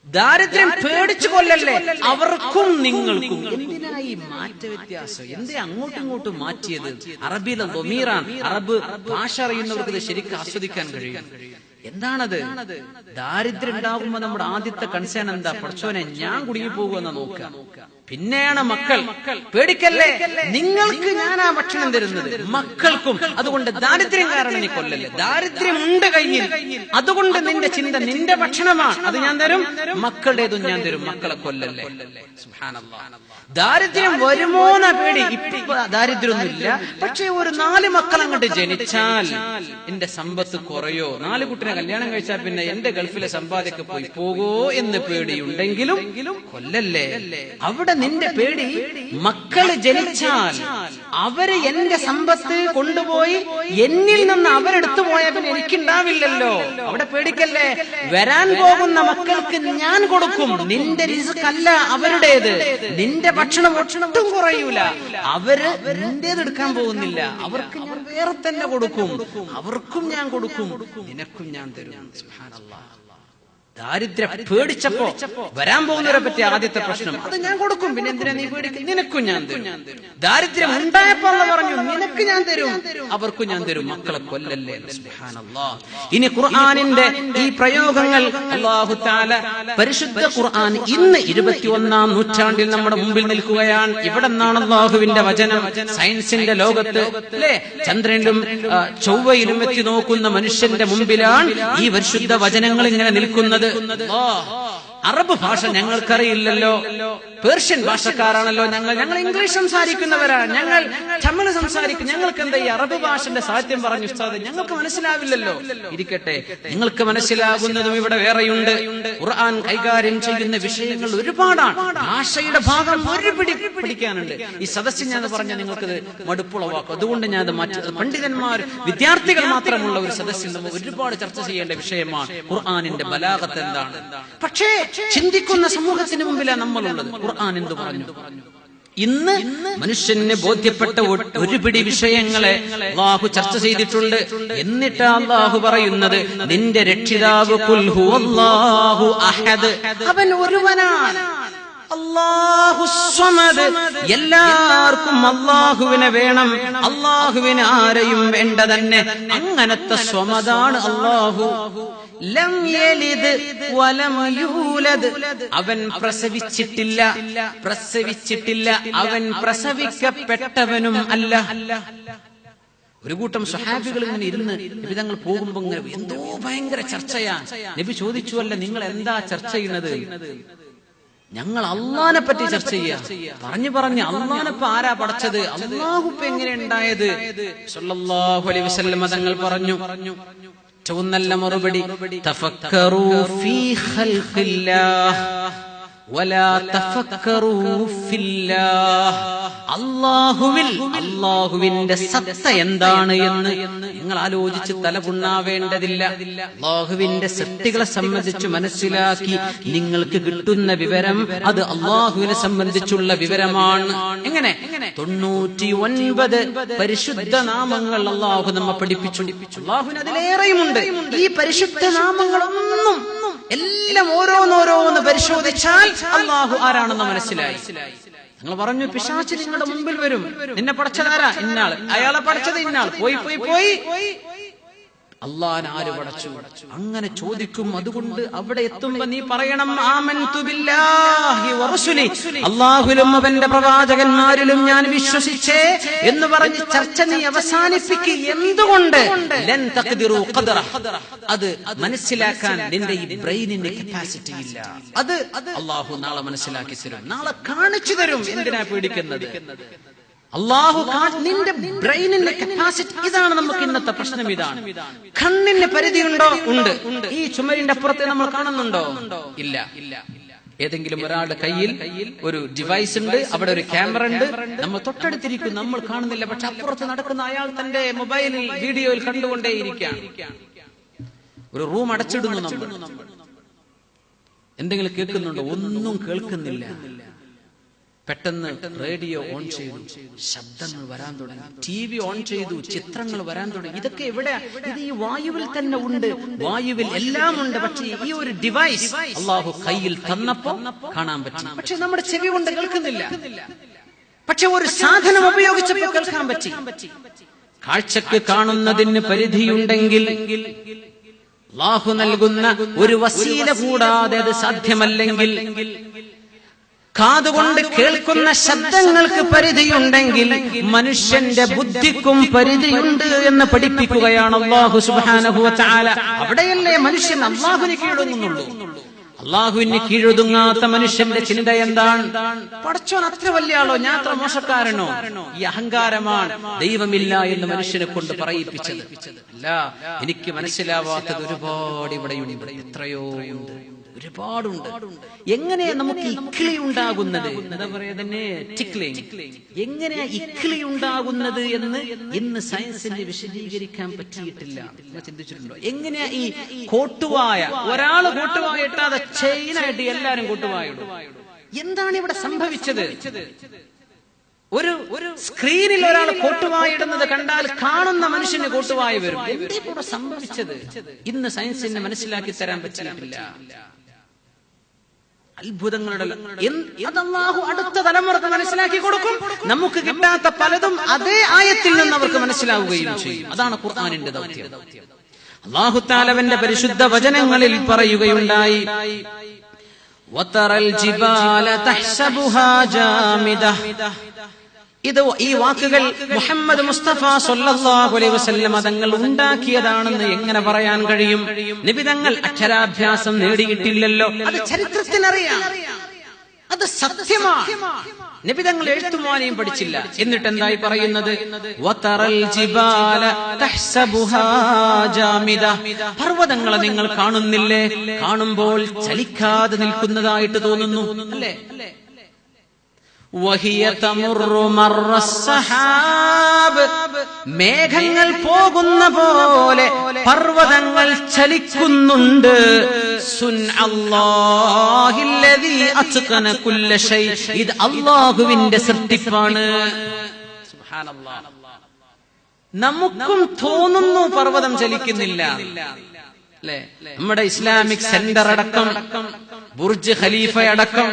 ദാരിദ്ര്യം പേടിച്ചു കൊല്ലല്ലേ, അവർക്കും നിങ്ങൾക്കും. എന്തിനായി മാറ്റ വ്യത്യാസം? എന്തേ അങ്ങോട്ടും ഇങ്ങോട്ടും മാറ്റിയത്? അറബിയിലെ ദമീറാൻ. അറബ് ഭാഷ അറിയുന്നവർക്ക് ഇത് ശരിക്കും ആസ്വദിക്കാൻ കഴിയും. എന്താണത്? ദാരിദ്ര്യം ഉണ്ടാകുമ്പോ നമ്മുടെ ആദ്യത്തെ കൺസേൺ എന്താ? പഠിച്ചോനെ ഞാൻ കുടുങ്ങി പോകുമെന്ന് നോക്കുക. പിന്നെയാണ് മക്കൾ. പേടിക്കല്ലേ, നിങ്ങൾക്ക് ഞാനാ ഭക്ഷണം തരുന്നത്, മക്കൾക്കും. അതുകൊണ്ട് ദാരിദ്ര്യം കാരണം നീ കൊല്ലല്ലേ. ദാരിദ്ര്യം ഉണ്ട് കയ്യിൽ, അതുകൊണ്ട് നിന്റെ ചിന്ത നിന്റെ ഭക്ഷണമാണ്, അത് ഞാൻ തരും, മക്കളുടേതും ഞാൻ തരും, മക്കളെ കൊല്ലല്ലേ. സുബ്ഹാനല്ലാഹ്. ദാരിദ്ര്യം വരുമോന്ന പേടി. ഇപ്പൊ ദാരിദ്ര്യമൊന്നുമില്ല, പക്ഷെ ഒരു 4 മക്കൾ അങ്ങോട്ട് ജനിച്ചാൽ എന്റെ സമ്പത്ത് കുറയോ, 4 കുട്ടിനെ കല്യാണം കഴിച്ചാൽ പിന്നെ എന്റെ ഗൾഫിലെ സമ്പാദ്യമൊക്കെ പോയി പോകോ എന്ന് പേടിയുണ്ടെങ്കിലും കൊല്ലല്ലേ. അവിടെ നിന്റെ പേടി മക്കള് ജനിച്ചാൽ അവര് എന്റെ സമ്പത്ത് കൊണ്ടുപോയി എന്നിൽ നിന്ന് അവരെടുത്തു പോയാൽ പിന്നെ എനിക്കുണ്ടാവില്ലല്ലോ. അവിടെ പേടിക്കല്ലേ. വരാൻ പോകുന്ന മക്കൾക്ക് ഞാൻ കൊടുക്കും. നിന്റെ റിസ്ക് അല്ല അവരുടേത്. നിന്റെ ഭക്ഷണം ഒട്ടും കുറയൂല. അവര് നിന്റേത് എടുക്കാൻ പോകുന്നില്ല. അവർക്ക് ഞാൻ വേറെ തന്നെ കൊടുക്കും. അവർക്കും ഞാൻ കൊടുക്കും, നിനക്കും ഞാൻ തരും. സുബ്ഹാനല്ലാഹ്. ദാരിദ്ര്യം പേടിച്ചപ്പോ വരാൻ പോകുന്നവരെ പറ്റി ആദ്യത്തെ പ്രശ്നം, അത് ഞാൻ കൊടുക്കും, പിന്നെ എന്തിനാ നീ പേടിക്കും, നിനക്കും ഞാൻ തരും. ദാരിദ്ര്യം ഉണ്ടായപ്പോ പറഞ്ഞു നിനക്ക് ഞാൻ തരും, അവർക്കും ഞാൻ തരും, മക്കളെ കൊല്ലല്ലേ. സുബ്ഹാനല്ലാഹ്. ഇനി ഖുർആനിന്റെ ഈ പ്രയോഗങ്ങൾ അല്ലാഹു തആല പരിശുദ്ധ ഖുർആൻ ഇന്ന് 21-ാം നൂറ്റാണ്ടിൽ നമ്മുടെ മുമ്പിൽ നിൽക്കുകയാണ്. ഇവിടെ നിന്നാണ് അല്ലാഹുവിന്റെ വചനം സയൻസിന്റെ ലോകത്ത് അല്ലേ, ചന്ദ്രനിലും ചൊവ്വയിലും എത്തി നോക്കുന്ന മനുഷ്യന്റെ മുമ്പിലാണ് ഈ പരിശുദ്ധ വചനങ്ങൾ ഇങ്ങനെ നിൽക്കുന്നത്. അറബ് ഭാഷ ഞങ്ങൾക്കറിയില്ലല്ലോ, പേർഷ്യൻ ഭാഷക്കാരാണല്ലോ ഞങ്ങൾ ഇംഗ്ലീഷ് സംസാരിക്കുന്നവരാണ്, ഞങ്ങൾ തമിഴ് സംസാരിക്കും, ഞങ്ങൾക്ക് എന്താ ഈ അറബ് ഭാഷന്റെ സാഹിത്യം പറഞ്ഞു ഉസ്താദ്, ഞങ്ങൾക്ക് മനസ്സിലാവില്ലല്ലോ. ഇരിക്കട്ടെ, നിങ്ങൾക്ക് മനസ്സിലാകുന്നതും ഇവിടെ വേറെയുണ്ട്. ഖുർആൻ കൈകാര്യം ചെയ്യുന്ന വിഷയങ്ങൾ ഒരുപാടാണ്. ഭാഷയുടെ ഭാഗം ഒരു പിടി പഠിക്കാനുണ്ട്. ഈ സദസ്സിൽ ഞാൻ പറഞ്ഞ നിങ്ങൾക്കത് മടുപ്പുളവാക്കും. അതുകൊണ്ട് ഞാൻ അത് മാറ്റി, പണ്ഡിതന്മാർ വിദ്യാർത്ഥികൾ മാത്രമുള്ള ഒരു സദസ്സിൽ നമ്മൾ ഒരുപാട് ചർച്ച ചെയ്യേണ്ട വിഷയമാണ് ഖുർആനിന്റെ ബലാഗത്ത് എന്താണ്. പക്ഷേ ചിന്തിക്കുന്ന സമൂഹത്തിന് മുമ്പിലാണ് നമ്മളുള്ളത്. ഖുർആൻ എന്ത് പറഞ്ഞു? ഇന്ന് മനുഷ്യന് ബോധ്യപ്പെട്ട ഒരു പിടി വിഷയങ്ങളെ അല്ലാഹു ചർച്ച ചെയ്തിട്ടുണ്ട്. എന്നിട്ട് അല്ലാഹു പറയുന്നത്, നിന്റെ രക്ഷിതാവ് ഖുൽ ഹുവല്ലാഹു അഹദ്, അവൻ ഒരുവനാണ്. അല്ലാഹു സ്വമദ്, എല്ലാവർക്കും അല്ലാഹുവിനെ വേണം, അല്ലാഹുവിന് ആരെയും വേണ്ട തന്നെ. അങ്ങനത്തെ സ്വമദാണ് അല്ലാഹു. ലം യലിദ് വലം യൂലദ്, അവൻ പ്രസവിച്ചിട്ടില്ല, അവൻ പ്രസവിക്കപ്പെട്ടവനും അല്ല. ഒരു കൂട്ടം സ്വഹാബികൾ ഇങ്ങനെ ഇരുന്ന് നബി തങ്ങൾ പോകുമ്പോ ഇങ്ങനെ എന്തോ ഭയങ്കര ചർച്ചയാണ്. നബി ചോദിച്ചുവല്ല, നിങ്ങൾ എന്താ ചർച്ച ചെയ്യുന്നത്? ഞങ്ങൾ അള്ളാനെ പറ്റി ചർച്ച ചെയ്യാം. പറഞ്ഞ് അള്ളാനെപ്പ ആരാ പടച്ചത്, അള്ളാഹുപ്പ എങ്ങനെ ഉണ്ടായത്? സല്ലല്ലാഹു അലൈഹി വസല്ലം തങ്ങൾ പറഞ്ഞു ഏറ്റവും നല്ല മറുപടി, തഫക്കറൂ ഫീ ഖൽഖില്ലാഹ് വലാ തഫക്കറൂ ഫില്ലാഹ്. അല്ലാഹുവിന്റെ സത്ത എന്താണ് എന്ന് നിങ്ങൾ ആലോചിച്ച് തലപുണ്ണാവേണ്ടതില്ല. അല്ലാഹുവിന്റെ സൃഷ്ടികളെ സംബന്ധിച്ച് മനസ്സിലാക്കി നിങ്ങൾക്ക് കിട്ടുന്ന വിവരം അത് അല്ലാഹുവിനെ സംബന്ധിച്ചുള്ള വിവരമാണ്. എങ്ങനെ? 99 പരിശുദ്ധ നാമങ്ങൾ അല്ലാഹു നമ്മെ പഠിപ്പിച്ചു. അല്ലാഹുവിന് അതിലേറെയുമുണ്ട്. ഈ പരിശുദ്ധ നാമങ്ങളൊന്നും എല്ലാം ഓരോന്നോരോന്ന് പരിശോധിച്ചാൽ അല്ലാഹു ആരാണെന്ന് മനസ്സിലായി. നിങ്ങൾ പറഞ്ഞു, പിശാച് നിങ്ങളുടെ മുമ്പിൽ വരും, നിന്നെ പടച്ചതാരാ? ഇന്നാൾ. അയാളെ പടച്ചത് ഇന്നാൾ. പോയി അല്ലാഹുവിനെ ആര് പടച്ചു? അങ്ങനെ ചോദിക്കും. അതുകൊണ്ട് അവിടെ എത്തുമ്പോ നീ പറയണം, ആമൻതു ബില്ലാഹി വറസുലി, അല്ലാഹുവിലും അവന്റെ പ്രവാചകന്മാരിലും ഞാൻ വിശ്വസിച്ചേ എന്ന് പറഞ്ഞ് ചർച്ച നീ അവസാനിപ്പിക്കുക. എന്തുകൊണ്ട്? ലൻ തഖ്ദിറു ഖദറ, അത് മനസ്സിലാക്കാൻ നിന്റെ ഈ ബ്രെയിനിന്റെ കപ്പാസിറ്റി ഇല്ല. അത് അല്ലാഹു നാളെ മനസ്സിലാക്കി തരും, നാളെ കാണിച്ചു തരും. എന്തിനാ പേടിക്കുന്നത്? അല്ലാഹു നിന്റെ ബ്രെയിനിന്റെ കപ്പാസിറ്റി ഇതാണ്. നമുക്ക് ഇന്നത്തെ പ്രശ്നം ഇതാണ്. കണ്ണിന് പരിധിയുണ്ടോ? ഉണ്ട്. ഈ ചുമരിന്റെ അപ്പുറത്തെ നമ്മൾ കാണുന്നുണ്ടോ? ഇല്ല. ഏതെങ്കിലും ഒരാളുടെ കയ്യിൽ ഒരു ഡിവൈസ് ഉണ്ട്, അവിടെ ഒരു ക്യാമറ ഉണ്ട്, നമ്മൾ തൊട്ടടുത്തിരിക്കും, നമ്മൾ കാണുന്നില്ല. പക്ഷെ അപ്പുറത്ത് നടക്കുന്ന അയാൾ തന്റെ മൊബൈലിൽ വീഡിയോയിൽ കണ്ടുകൊണ്ടേയിരിക്കുകയാണ്. ഒരു റൂം അടച്ചിടുന്നു, നമ്മൾ എന്തെങ്കിലും കേൾക്കുന്നുണ്ടോ? ഒന്നും കേൾക്കുന്നില്ല. പെട്ടെന്ന് റേഡിയോ ഓൺ ചെയ്തു, ശബ്ദങ്ങൾ വരാൻ തുടങ്ങി. TV ഓൺ ചെയ്തു, ചിത്രങ്ങൾ വരാൻ തുടങ്ങി. ഇതൊക്കെ എവിടെ? ഇത് ഈ വായുവിൽ തന്നെ ഉണ്ട്. വായുവിൽ എല്ലാം ഉണ്ട്. പക്ഷേ ഈ ഒരു ഡിവൈസ് അല്ലാഹു കയ്യിൽ തന്നപ്പോ കാണാൻ പറ്റി. പക്ഷെ നമ്മുടെ ചെവി കൊണ്ട് കേൾക്കുന്നില്ല. പക്ഷെ ഒരു സാധനം ഉപയോഗിച്ചപ്പോൾ കേൾക്കാൻ പറ്റി. കാഴ്ചക്ക് കാണുന്നതിന് പരിധിയുണ്ടെങ്കിൽ അല്ലാഹു നൽകുന്ന ഒരു വസീല കൂടാതെ അത് സാധ്യമല്ലെങ്കിൽ, കാതുകൊണ്ട് കേൾക്കുന്ന ശബ്ദങ്ങൾക്ക് പരിധിയുണ്ടെങ്കിൽ മനുഷ്യന്റെ ബുദ്ധിക്കും പരിധിയുണ്ട് എന്ന് പഠിപ്പിക്കുകയാണ് അല്ലാഹു സുബ്ഹാനഹു വ തആല. അവിടെയല്ലേ മനുഷ്യൻ അല്ലാഹുവിന് കീഴൊതുങ്ങുന്നുള്ളൂ. അല്ലാഹുവിന് കീഴൊതുങ്ങാത്ത മനുഷ്യന്റെ ചിന്ത എന്താണ്? പടച്ചോൻ അത്ര വലിയ ആളോ, ഞാൻ അത്ര മോശക്കാരനോ? ഈ അഹങ്കാരമാണ് ദൈവമില്ല എന്ന് മനുഷ്യനെ കൊണ്ട് പറയിപ്പിച്ചത്. അല്ല, എനിക്ക് മനസ്സിലാവാത്തത് ഒരുപാട് ഇവിടെയുണ്ട്, എത്രയോ ഉണ്ട്, ഒരുപാടുണ്ട്. എങ്ങനെയാ നമുക്ക് ഇക്ലി ഉണ്ടാകുന്നത്? എന്താ പറയാ തന്നെ, ടിക്ലിംഗ്. എങ്ങനെയാ ഇക്ലി ഉണ്ടാകുന്നത് എന്ന് ഇന്ന് സയൻസിന് വിശദീകരിക്കാൻ പറ്റിയിട്ടില്ല. ചിന്തിച്ചിട്ടുണ്ടോ? എങ്ങനെയാ ഈ കോട്ടുവായ, ഒരാള് കോട്ടുവായ ഇട്ടാതെ ചെയിനായിട്ട് എല്ലാരും കോട്ടുവായ ഇടും. എന്താണ് ഇവിടെ സംഭവിച്ചത്? ഒരു സ്ക്രീനിൽ ഒരാൾ കോട്ടുവായ ഇടുന്നത് കണ്ടാൽ കാണുന്ന മനുഷ്യന് കോട്ടുവായ വരും. എന്തേ കൂടെ സംഭവിച്ചത്? ഇന്ന് സയൻസിന് മനസ്സിലാക്കി തരാൻ പറ്റിയിട്ടില്ല. അത്ഭുതങ്ങളുടെ അല്ലാഹു അടുത്ത തലമുറക്ക് മനസ്സിലാക്കി കൊടുക്കും. നമുക്ക് കിട്ടാത്ത പലതും അതേ ആയത്തിൽ നിന്ന് അവർക്ക് മനസ്സിലാവുകയും ചെയ്യും. അതാണ് ഖുർആനിന്റെ ദൗത്യം. അല്ലാഹു തആല അവന്റെ പരിശുദ്ധ വചനങ്ങളിൽ പറയുകയുണ്ടായി, വതറൽ ജിബാല തഹ്സബുഹാ ജാമിദ, ഈ വാക്കുകൾ മുഹമ്മദ് മുസ്തഫ സ്വല്ലല്ലാഹു അലൈഹി വസല്ലം തങ്ങൾ ഉണ്ടാക്കിയതാണെന്ന് എങ്ങനെ പറയാൻ കഴിയും? നബി തങ്ങൾ അക്ഷരാഭ്യാസം നേടിയിട്ടില്ലല്ലോ, അത് ചരിത്രത്തിനറിയാം, അത് സത്യമാണ്. നബി തങ്ങൾ എഴുത്തും വായനയും പഠിച്ചില്ല. എന്നിട്ട് എന്തായി പറയുന്നത്? വതറൽ ജിബാല തഹ്സബുഹാ ജാമിദ, പർവ്വതങ്ങളെ നിങ്ങൾ കാണുന്നില്ലേ? കാണുമ്പോൾ ചലിക്കാതെ നിൽക്കുന്നതായിട്ട് തോന്നുന്നു, അല്ലേ? വഹിയ തമുറു മർറസ്സഹാബ്, മേഘങ്ങൾ പോകുന്ന പോലെ പർവ്വതങ്ങൾ ചലിക്കുന്നുണ്ട്. സുൻഅല്ലാഹില്ലദീ അത്ഖന കുല്ല ശൈ, ഇത് അല്ലാഹുവിന്റെ സൃഷ്ടിപ്പാണ്. സുബ്ഹാനല്ലാഹ്. നമുക്കും തോന്നുന്നു പർവ്വതം ചലിക്കുന്നില്ല, അല്ലേ? നമ്മുടെ ഇസ്ലാമിക് സെന്റർ അടക്കം, ബുർജ് ഖലീഫ അടക്കം,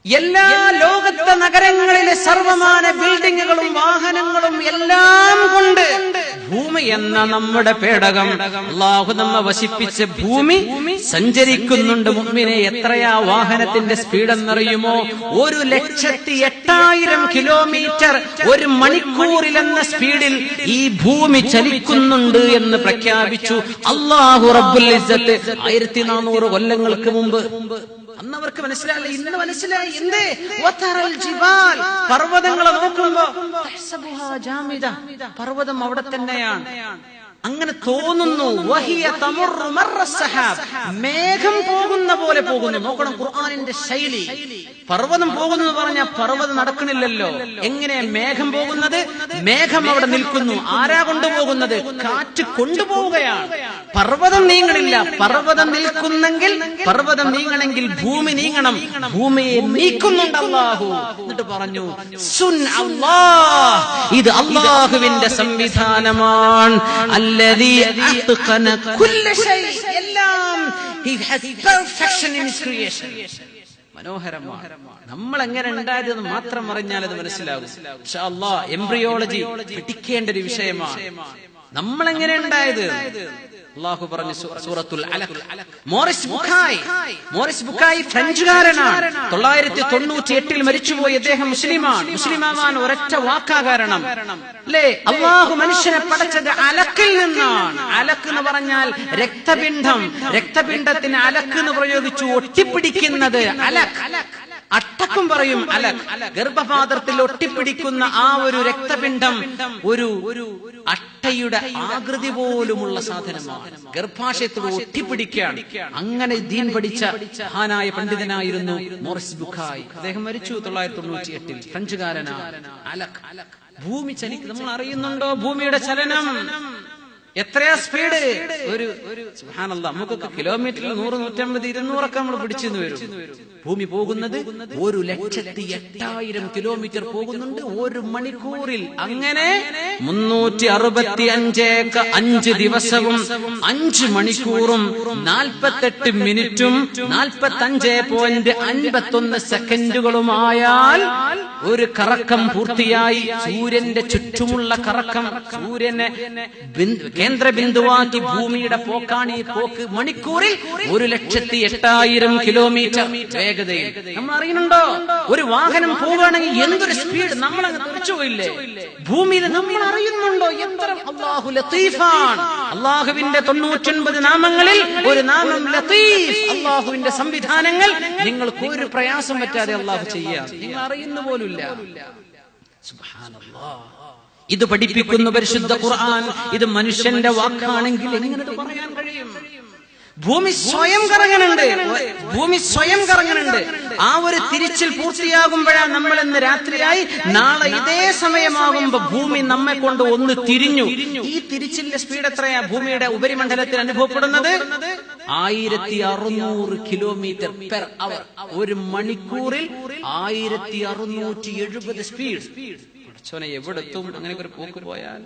എല്ലാ ലോകത്തെ നഗരങ്ങളിലെ സർവമാന ബിൽഡിങ്ങുകളും വാഹനങ്ങളും എല്ലാം കൊണ്ട് ഭൂമി എന്ന നമ്മുടെ പേടകം, അല്ലാഹു നമ്മെ വശിപ്പിച്ച ഭൂമി സഞ്ചരിക്കുന്നുണ്ട്. മുഅ്മിനെ, എത്രയാ വാഹനത്തിന്റെ സ്പീഡ് എന്നറിയുമോ? 1,08,000 കിലോമീറ്റർ ഒരു മണിക്കൂറിലെന്ന സ്പീഡിൽ ഈ ഭൂമി ചലിക്കുന്നുണ്ട് എന്ന് പ്രഖ്യാപിച്ചു അല്ലാഹു റബ്ബുൽ ഇസ്സത്ത് 1400 കൊല്ലങ്ങൾക്ക് മുമ്പ്. അന്ന് അവർക്ക് മനസ്സിലായില്ല, ഇന്ന് മനസ്സിലായി. എന്തേ? വതറൽ ജിബാൽ, പർവ്വതങ്ങളെ നോക്കുമ്പോ തഹ്സബുഹാ ജാമിദ, പർവ്വതം അവിടെ തന്നെയാണ്, അങ്ങനെ തോന്നുന്നു. വഹിയ തമുറു മർറസ്സഹാബ്, മേഘം പോകുന്ന പോലെ പോകുന്നു. നോക്കണം ഖുർആനിന്റെ ശൈലി. പർവ്വതം പോകുന്നു എന്ന് പറഞ്ഞാൽ പർവ്വതം നടക്കണില്ലല്ലോ. എങ്ങനെ മേഘം പോകുന്നത്? മേഘം അവിടെ നിൽക്കുന്നു. ആരാ കൊണ്ടുപോകുന്നത്? കാറ്റ് കൊണ്ടുപോവുകയാണ്. പർവ്വതം നീങ്ങണില്ല. പർവ്വതം നിൽക്കുന്നെങ്കിൽ, പർവ്വതം നീങ്ങണമെങ്കിൽ ഭൂമി നീങ്ങണം. ഭൂമിയെ നീക്കുന്നുണ്ട് അല്ലാഹു. എന്നിട്ട് പറഞ്ഞു സുൻഅല്ലാഹ്, ഇത് അല്ലാഹുവിന്റെ സംവിധാനമാണ്. അല്ലദീ അത്ഖന കുല്ല ശൈ, എല്ലാം he has perfection in his creation. മനോഹരമാണ്. നമ്മൾ എങ്ങനെ ഉണ്ടായതെന്ന് മാത്രം അറിഞ്ഞാൽ അത് മനസ്സിലാകും. ഇൻഷാ അല്ലാഹ് എംബ്രിയോളജി പഠിക്കേണ്ട ഒരു വിഷയമാണ്. നമ്മൾ എങ്ങനെ ഉണ്ടായത്? അല്ലാഹു പറഞ്ഞു സൂറത്തുൽ അലഖ്. മോറിസ് ബുക്കായി ഫ്രഞ്ചുകാരനാണ്. 998 മരിച്ചുപോയി. അദ്ദേഹം മുസ്ലിമാണ്. മുസ്ലിമാവാൻ ഒരൊറ്റ വാക്കാ കാരണം, അല്ലേ? അല്ലാഹു മനുഷ്യനെ പടച്ചത് അലക്കിൽ നിന്നാണ്. അലക്ക് എന്ന് പറഞ്ഞാൽ രക്തപിണ്ഡം. രക്തപിണ്ഡത്തിന് അലക്ക് എന്ന് പ്രയോഗിച്ചു, ഒട്ടിപ്പിടിക്കുന്നത് അലക്ക്. അട്ടക്കും പറയും അലക്. ഗർഭപാത്രത്തിൽ ഒട്ടിപ്പിടിക്കുന്ന ആ ഒരു രക്തപിണ്ഡം ഒരു അട്ടയുടെ ആകൃതി പോലുമുള്ള സാധനമാണ്. ഗർഭാശയത്തോട് ഒട്ടിപ്പിടിക്കുകയാണ്. അങ്ങനെ ദീൻ പഠിച്ച മഹാനായ പണ്ഡിതനായിരുന്നു മോറിസ് ബുക്കായി. അദ്ദേഹം മരിച്ചു 998. ഫ്രഞ്ചുകാരനാണ്. അലക്. ഭൂമി ചലിക്കും. നമ്മൾ അറിയുന്നുണ്ടോ ഭൂമിയുടെ ചലനം? എത്രയാ സ്പീഡ്? ഒരു സുബ്ഹാനല്ലാഹ്, നമുക്കൊക്കെ കിലോമീറ്ററിൽ 100, 150, 200 ഒക്കെ നമ്മൾ പിടിച്ചെന്ന് വരും. ഭൂമി പോകുന്നത് 1,08,000 കിലോമീറ്റർ പോകുന്നുണ്ട് ഒരു മണിക്കൂറിൽ. അങ്ങനെ 365 ദിവസവും 5 മണിക്കൂറും 48 മിനിറ്റും 45.51 സെക്കൻഡുകളുമായാൽ ഒരു കറക്കം പൂർത്തിയായി. സൂര്യന്റെ ചുറ്റുമുള്ള കറക്കം, സൂര്യനെ കേന്ദ്രബിന്ദുവാക്കി ഭൂമിയുടെ പോക്കാണ് ഈ പോക്ക്. മണിക്കൂറിൽ 1,08,000 കിലോമീറ്റർ വേഗതയിൽ. നമ്മൾ അറിയുന്നുണ്ടോ? ഒരു വാഹനം പോവുകയാണെങ്കിൽ എന്തൊരു സ്പീഡ്! നമ്മളങ്ങ് തെറിച്ചുപോയില്ലേ ഭൂമിയിൽ? നമ്മൾ അറിയുന്നുണ്ടോ എത്ര? അല്ലാഹു ലത്തീഫാണ്. അല്ലാഹുവിന്റെ 99 നാമങ്ങളിൽ ഒരു നാമം ലത്തീഫ്. അല്ലാഹുവിന്റെ സംവിധാനങ്ങൾ നിങ്ങൾക്ക് ഒരു പ്രയാസം പറ്റാതെ അല്ലാഹു ചെയ്യാം. നിങ്ങൾ അറിയുന്ന പോലുമില്ല. സുബ്ഹാനല്ലാഹ്. ഇത് പഠിപ്പിക്കുന്ന പരിശുദ്ധ ഖുർആൻ. ഇത് മനുഷ്യന്റെ വാക്കാണെങ്കിൽ എങ്ങനെ പറയാൻ കഴിയും? ഭൂമി സ്വയം കറങ്ങുന്നുണ്ട്. ഭൂമി സ്വയം കറങ്ങുന്നുണ്ട്. ആ ഒരു തിരിച്ചിൽ പൂർത്തിയാകുമ്പോഴാണ് നമ്മൾ ഇന്ന് രാത്രിയായി. നാളെ ഇതേ സമയമാകുമ്പോ ഭൂമി നമ്മെ കൊണ്ട് ഒന്ന് തിരിഞ്ഞു. ഈ തിരിച്ചിലിന്റെ സ്പീഡ് എത്രയാ ഭൂമിയുടെ ഉപരിമണ്ഡലത്തിൽ അനുഭവപ്പെടുന്നത്? 1600 കിലോമീറ്റർ പെർ അവർ. ഒരു മണിക്കൂറിൽ 1670 സ്പീഡ്. എവിടെത്തും അങ്ങനെ ഒരു പോക്ക് പോയാൽ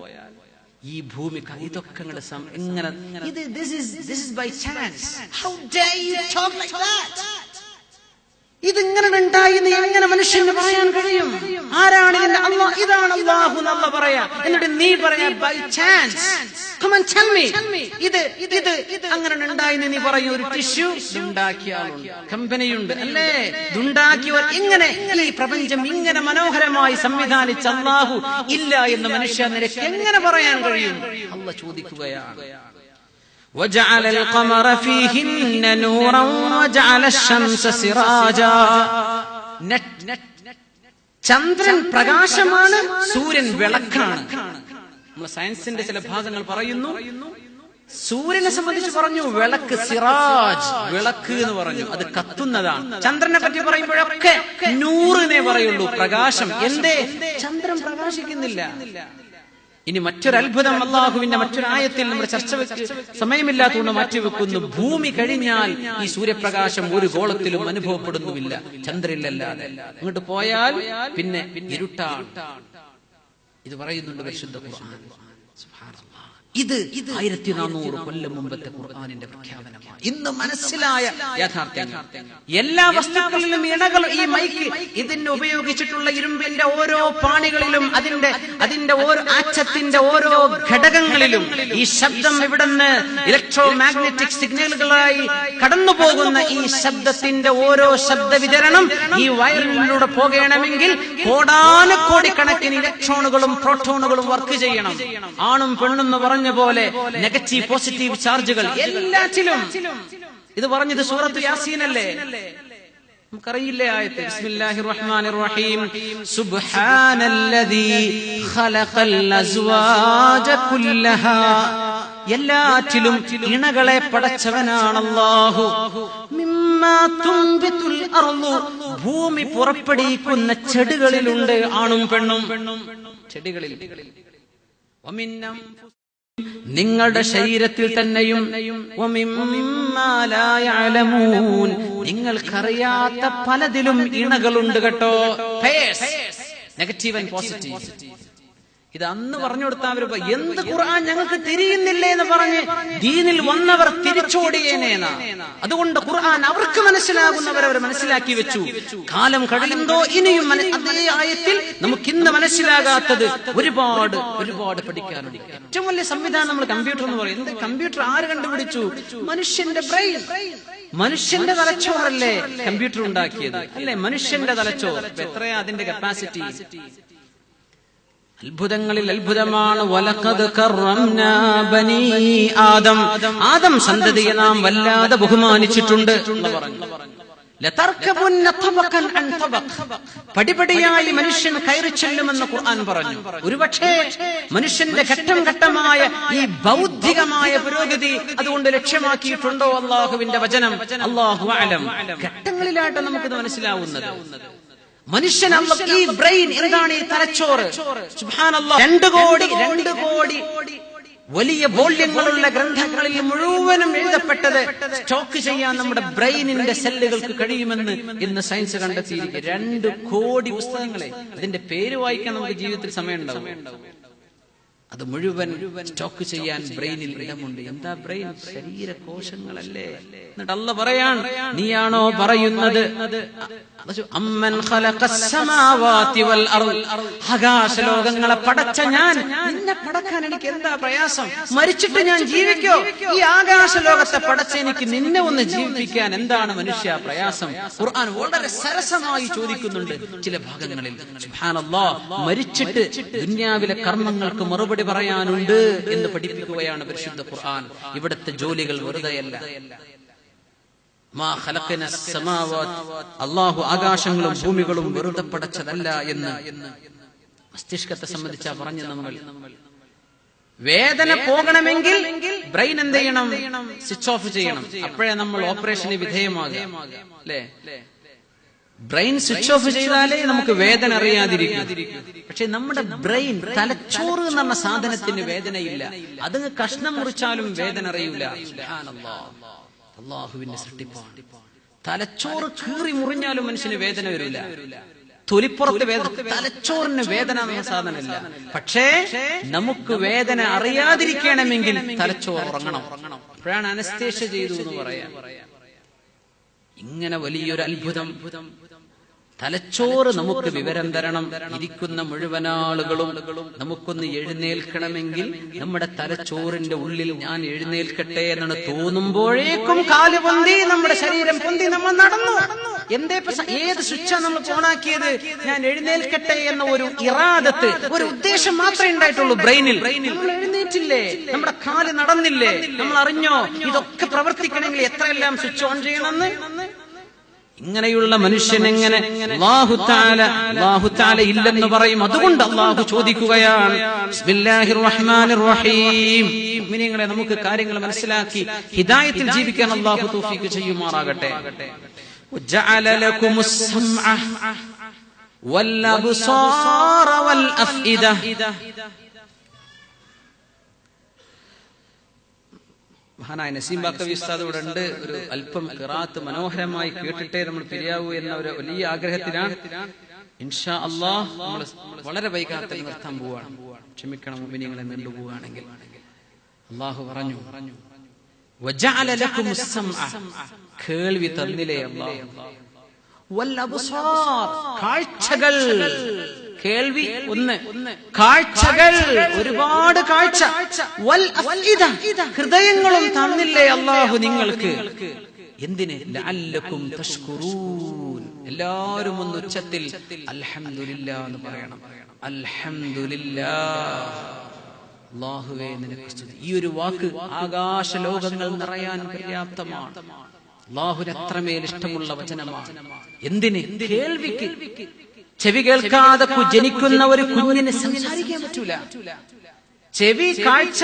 ഈ ഭൂമി ഇതൊക്കെ എങ്ങനെ? This is by chance. How dare you talk like that? ഇതിങ്ങനെ ഉണ്ടായി എന്ന് എങ്ങനെ മനുഷ്യന് പറയാൻ കഴിയും? ആരാണ് ഇതിന്റെ അല്ലാഹ്? ഇതാണ് അല്ലാഹു എന്നല്ല പറയാ. എന്നിട്ട് നീ പറയാ by chance. Come on, tell me. ഇത് അങ്ങനെ ഉണ്ടായി നീ പറയും. ഒരു ടിഷ്യൂ ഉണ്ടാക്കിയ ആളുണ്ട്, കമ്പനിയുണ്ട്, അല്ലേ? ഇതുണ്ടാക്കിയവർ ഇങ്ങനെ ഈ പ്രപഞ്ചം ഇങ്ങനെ മനോഹരമായി സംവിധാനിച്ച അല്ലാഹു ഇല്ല എന്ന് മനുഷ്യ നിനക്ക് എങ്ങനെ പറയാൻ കഴിയും? അല്ലാഹ് ചോദിക്കുകയാണ്. وجعل القمر فيهن نورا وجعل الشمس سراجا. ചന്ദ്രൻ പ്രകാശമാണ്, സൂര്യൻ വിളക്കാണ്. നമ്മൾ സയൻസിന്റെ ചില ഭാഗങ്ങൾ പറയുന്നു. സൂര്യനെ സംബന്ധിച്ച് പറഞ്ഞു വിളക്ക്, സിറാജ്, വിളക്ക് എന്ന് പറഞ്ഞു. അത് കത്തുന്നതാണ്. ചന്ദ്രനെ പറ്റി പറയുമ്പോഴൊക്കെ നൂറിനെ പറയുള്ളൂ, പ്രകാശം. എന്തേ? ചന്ദ്രൻ പ്രകാശിക്കുന്നില്ല. ഇനി മറ്റൊരു അത്ഭുതം അല്ലാഹുവിന്റെ മറ്റൊരു ആയത്തിൽ നമ്മൾ ചർച്ച വെച്ച് സമയമില്ലാത്തതുകൊണ്ട് മാറ്റിവെക്കുന്നു. ഭൂമി കഴിഞ്ഞാൽ ഈ സൂര്യപ്രകാശം ഒരു ഗോളത്തിലും അനുഭവപ്പെടുന്നുമില്ല, ചന്ദ്രനിലല്ലാതെ. അങ്ങോട്ട് പോയാൽ പിന്നെ ഇരുട്ടാണ്. ഇത് പറയുന്നുണ്ട് പരിശുദ്ധ ഖുർആൻ. സുബ്ഹാനല്ലാഹ്. ഇത് 1400 കൊല്ലം മുമ്പത്തെ ഖുർആനിന്റെ പ്രഖ്യാപനമാണ്. ഇന്ന് മനസ്സിലായ യാഥാർത്ഥ്യങ്ങൾ. എല്ലാ വസ്തുക്കളിലും ഇണകൾ. ഈ മൈക്ക് ഇതിന് ഉപയോഗിച്ചിട്ടുള്ള ഇരുമ്പിന്റെ ഓരോ പാണികളിലും അതിന്റെ ഓരോ ആറ്റത്തിന്റെ ഓരോ ഘടകങ്ങളിലും ഈ ശബ്ദം ഇവിടുന്ന് ഇലക്ട്രോ മാഗ്നറ്റിക് സിഗ്നലുകളായി കടന്നു പോകുന്ന ഈ ശബ്ദത്തിന്റെ ഓരോ ശബ്ദ വിതരണം ഈ വയറിലൂടെ പോകണമെങ്കിൽ കോടാനുകോടിക്കണക്കിന് ഇലക്ട്രോണുകളും പ്രോട്ടോണുകളും വർക്ക് ചെയ്യണം. ആണും പെണ്ണും എന്ന് പറഞ്ഞ പോലെ നെഗറ്റീവ് പോസിറ്റീവ് ചാർജുകൾ എല്ലാറ്റിലും. ഇത് പറഞ്ഞത് സൂറത്ത് യാസീനല്ലേ? നമുക്കറിയില്ലേ ആയത്ത്? ബിസ്മില്ലാഹിർ റഹ്മാനിർ റഹീം. സുബ്ഹാനല്ലദീ ഖലഖൽ അസ്വാജ കുല്ലഹാ. എല്ലാറ്റിലും ഇണകളെ പടച്ചവനാണ് അല്ലാഹു. മിമ്മാ തുംബിതുൽ അർളു. ഭൂമി പുറപ്പെടുവിക്കുന്ന ചെടികളിലുണ്ട് ആണും പെണ്ണും. ചെടികളിൽ നിങ്ങളുടെ ശരീരത്തിൽ തന്നെയും നിങ്ങൾക്കറിയാത്ത പലതിലും ഇണകളുണ്ട് കേട്ടോ. Negative and positive. ഇത് അന്ന് പറഞ്ഞു കൊടുത്ത അവർ എന്ത് ഖുർആൻ ഞങ്ങൾക്ക് തിരിയുന്നില്ലേ എന്ന് പറഞ്ഞ് ദീനിൽ വന്നവർ തിരിച്ചോടിയേനേന. അതുകൊണ്ട് ഖുർആൻ അവർക്ക് മനസ്സിലാകുന്നവർ അവർ മനസ്സിലാക്കി വെച്ചു. കാലം കഴിയുന്നതോ ഇനിയും അതേ ആയത്തിൽ നമുക്ക് ഇന്ന് മനസ്സിലാകാത്തത് ഒരുപാട് പഠിക്കാനുണ്ട്. ഏറ്റവും വലിയ സംവിധാനം നമ്മൾ കമ്പ്യൂട്ടർ എന്ന് പറയും. എന്ത് കമ്പ്യൂട്ടർ ആര് കണ്ടുപിടിച്ചു? മനുഷ്യന്റെ ബ്രെയിൻ, മനുഷ്യന്റെ തലച്ചോറല്ലേ കമ്പ്യൂട്ടർ ഉണ്ടാക്കിയത്, അല്ലെ? മനുഷ്യന്റെ തലച്ചോർ. എത്രയാ അതിന്റെ കപ്പാസിറ്റി? അത്ഭുതങ്ങളിൽ അത്ഭുതമാണ്. വലഖദ് കറംനാ ബനീ ആദം. ആദം സന്തതിയെ നാം വല്ലാതെ ബഹുമാനിച്ചിട്ടുണ്ട് എന്ന് പറഞ്ഞു. ലതർകബുന്ന തബഖൻ അൻ തബഖ്. പടിപടിയായി മനുഷ്യൻ കയറി ചെല്ലുമെന്ന് ഖുർആൻ പറഞ്ഞു. ഒരുപക്ഷേ മനുഷ്യന്റെ ഘട്ടം ഘട്ടമായ ഈ ബൗദ്ധികമായ പുരോഗതി അതുകൊണ്ട് ലക്ഷ്യമാക്കിയിട്ടുണ്ടോ അല്ലാഹുവിന്റെ വചനം? അല്ലാഹു അഅലം. ഘട്ടങ്ങളിലായിട്ട് നമുക്കിത് മനസ്സിലാവുന്നത്. മനുഷ്യൻ ഈ ബ്രെയിൻ എന്താണ്? ഈ തലച്ചോറ്. സുബ്ഹാനല്ലാഹ്. 2 കോടി വലിയ വോള്യങ്ങളുള്ള ഗ്രന്ഥങ്ങളിൽ മുഴുവനും എഴുതപ്പെട്ടത് സ്റ്റോക്ക് ചെയ്യാൻ നമ്മുടെ ബ്രെയിനിന്റെ സെല്ലുകൾക്ക് കഴിയുമെന്ന് ഇന്ന് സയൻസ് കണ്ടെത്തിയിരിക്കുക. 2 കോടി പുസ്തകങ്ങളെ. അതിന്റെ പേര് വായിക്കാൻ നമുക്ക് ജീവിതത്തിൽ സമയം ഉണ്ടാവും. അത് മുഴുവൻ സ്റ്റോക്ക് ചെയ്യാൻ ബ്രെയിനിൽ ഇടമുണ്ട്. എന്താ ബ്രെയിൻ? ശരീരകോശങ്ങളല്ലേ. എന്നിട്ട് അല്ലാഹ് പറയാൻ, നീയാണോ പറയുന്നത് അമ്മൻ ഖലഖസ് സമാവാതി വൽ അർദ്. ആകാശലോകങ്ങളെ പടച്ച ഞാൻ, നിന്നെ പടക്കാൻ എനിക്ക് എന്താ പ്രയാസം? മരിച്ചിട്ട് ഞാൻ ജീവിക്കോ? ഈ ആകാശലോകത്തെ പടച്ച എനിക്ക് നിന്നെ ഒന്ന് ജീവിപ്പിക്കാൻ എന്താണ് മനുഷ്യ പ്രയാസം? ഖുർആൻ വളരെ സരസമായി ചോദിക്കുന്നുണ്ട് ചില ഭാഗങ്ങളിൽ. സുബ്ഹാനല്ലാഹ്. മരിച്ചിട്ട് ദുനിയാവിലെ കർമ്മങ്ങൾക്ക് മറുപടി പറയാനുണ്ട് എന്ന് പഠിപ്പിക്കുകയാണ് പരിശുദ്ധ ഖുർആൻ. ഇവിടുത്തെ ജോലികൾ വെറുതെയല്ല. അല്ലാഹു ആകാശങ്ങളും ഭൂമികളും വെറുതെ പടച്ചതല്ല എന്ന് മസ്തിഷ്കത്തെ സംബന്ധിച്ചാ പറഞ്ഞ നമ്മൾ. വേദന പോകണമെങ്കിൽ ബ്രെയിൻ എന്ത് ചെയ്യണം? സ്വിച്ച് ഓഫ് ചെയ്യണം. അപ്പോഴേ നമ്മൾ ഓപ്പറേഷന് വിധേയമാകുക, അല്ലേ? ബ്രെയിൻ സ്വിച്ച് ഓഫ് ചെയ്താലേ നമുക്ക് വേദന അറിയാതിരിക്കും. പക്ഷെ നമ്മുടെ ബ്രെയിൻ, തലച്ചോറ് എന്ന് പറഞ്ഞ സാധനത്തിന് വേദനയില്ല. അത് കഷ്ണം മുറിച്ചാലും വേദന അറിയൂല. അല്ലാഹുവിന്റെ സൃഷ്ടിപ്പാണ്. തലച്ചോറ് കീറി മുറിഞ്ഞാലും മനുഷ്യന് വേദന വരില്ല. തൊലിപ്പുറത്ത് വേദന, തലച്ചോറിന് വേദന എന്ന സാധനമില്ല. പക്ഷേ നമുക്ക് വേദന അറിയാതിരിക്കണമെങ്കിൽ തലച്ചോറ് ഉറങ്ങണം. അപ്പോഴാണ് അനസ്തേഷ്യ ചെയ്തു എന്ന് പറയാം. ഇങ്ങനെ വലിയൊരു അത്ഭുതം. തലച്ചോറ് നമുക്ക് വിവരം തരണം. ഇരിക്കുന്ന മുഴുവൻ ആളുകളും നമുക്കൊന്ന് എഴുന്നേൽക്കണമെങ്കിൽ നമ്മുടെ തലച്ചോറിന്റെ ഉള്ളിൽ ഞാൻ എഴുന്നേൽക്കട്ടെ എന്നാണ് തോന്നുമ്പോഴേക്കും കാല് പൊന്തി, നമ്മുടെ ശരീരം പൊന്തി, നമ്മൾ നടന്നു. എന്തേ ഏത് സ്വിച്ചാണ് നമ്മൾ ഓണാക്കിയത്? ഞാൻ എഴുന്നേൽക്കട്ടെ എന്ന ഒരു ഇറാദത്ത്, ഒരു ഉദ്ദേശം മാത്രമേ ഉണ്ടായിട്ടുള്ളൂ ബ്രെയിനിൽ. നമ്മൾ എഴുന്നേറ്റില്ലേ, നമ്മുടെ കാല് നടന്നില്ലേ, നമ്മൾ അറിഞ്ഞോ ഇതൊക്കെ പ്രവർത്തിക്കണമെങ്കിൽ എത്രയെല്ലാം സ്വിച്ച് ഓൺ ചെയ്യണമെന്ന്? ഇങ്ങനെയുള്ള മനുഷ്യൻ എങ്ങനെ അല്ലാഹു തആല ഇല്ലെന്ന് പറയും? അതുകൊണ്ട് അല്ലാഹു ചോദിക്കുകയാണ്, ബിസ്മില്ലാഹിർ റഹ്മാനിർ റഹീം. മുഅ്മിനീങ്ങളെ, നമുക്ക് കാര്യങ്ങൾ മനസ്സിലാക്കി ഹിദായത്തിൽ ജീവിക്കാൻ അല്ലാഹു തൗഫീഖ് ചെയ്യുമാറാകട്ടെ. വജഅല ലകുമുസ് സമഅ വൽ അബ്സാറ വൽ അഫ്ഇദ. മഹാനായ നസീം ബാക്കവി ഉസ്താദ് ഇവിടെ ഉണ്ട്. ഒരു അല്പം ഖിറാഅത്ത് മനോഹരമായി കേട്ടിട്ടേ നമ്മൾ പിരിയാവൂ എന്ന ഒരു വലിയ ആഗ്രഹത്തിലാണ്. ഇൻഷാ അല്ലാഹ് നമ്മൾ വളരെ വൈകാതെ നിർത്താൻ പോവാണ്. ക്ഷമിക്കണം മുഅ്മിനീങ്ങളെ, നീണ്ടുപോവുകയാണെങ്കിൽ. അല്ലാഹു പറഞ്ഞു, വജഅല ലകുമുസ് സമഅ, കേൾവി തന്നില്ലേ അല്ലാഹ്, വൽ അബ്സാർ, കാഴ്ചകൾ. കേൾവി ഒന്ന്, കാഴ്ചകൾ, ഒരുപാട് കാഴ്ച. വൽ അഫ്ഇദ, ഹൃദയങ്ങളും തന്നില്ലേ അല്ലാഹു നിങ്ങൾക്ക്. എന്തിന്? ലഅല്ലകും തഷ്കുറൂൻ. എല്ലാവരും ഒന്ന് ഉച്ചത്തിൽ അൽഹംദുലില്ലാഹ് എന്ന് പറയണം. അൽഹംദുലില്ലാഹ്, അല്ലാഹുവേ നിനക്ക് സ്തുതി. ഈ ഒരു വാക്ക് ആകാശ ലോകങ്ങൾ നിറയാൻ പര്യാപ്തമാണ്. അല്ലാഹുവിന് അത്രമേൽ ഇഷ്ടമുള്ള വചനമാണ്. എന്തിന്? കേൾവിക്ക്. ചെവി കേൾക്കാതെ ജനിക്കുന്ന ഒരു കുഞ്ഞിന് സംസാരിക്കാൻ പറ്റൂല. ചെവി, കാഴ്ച,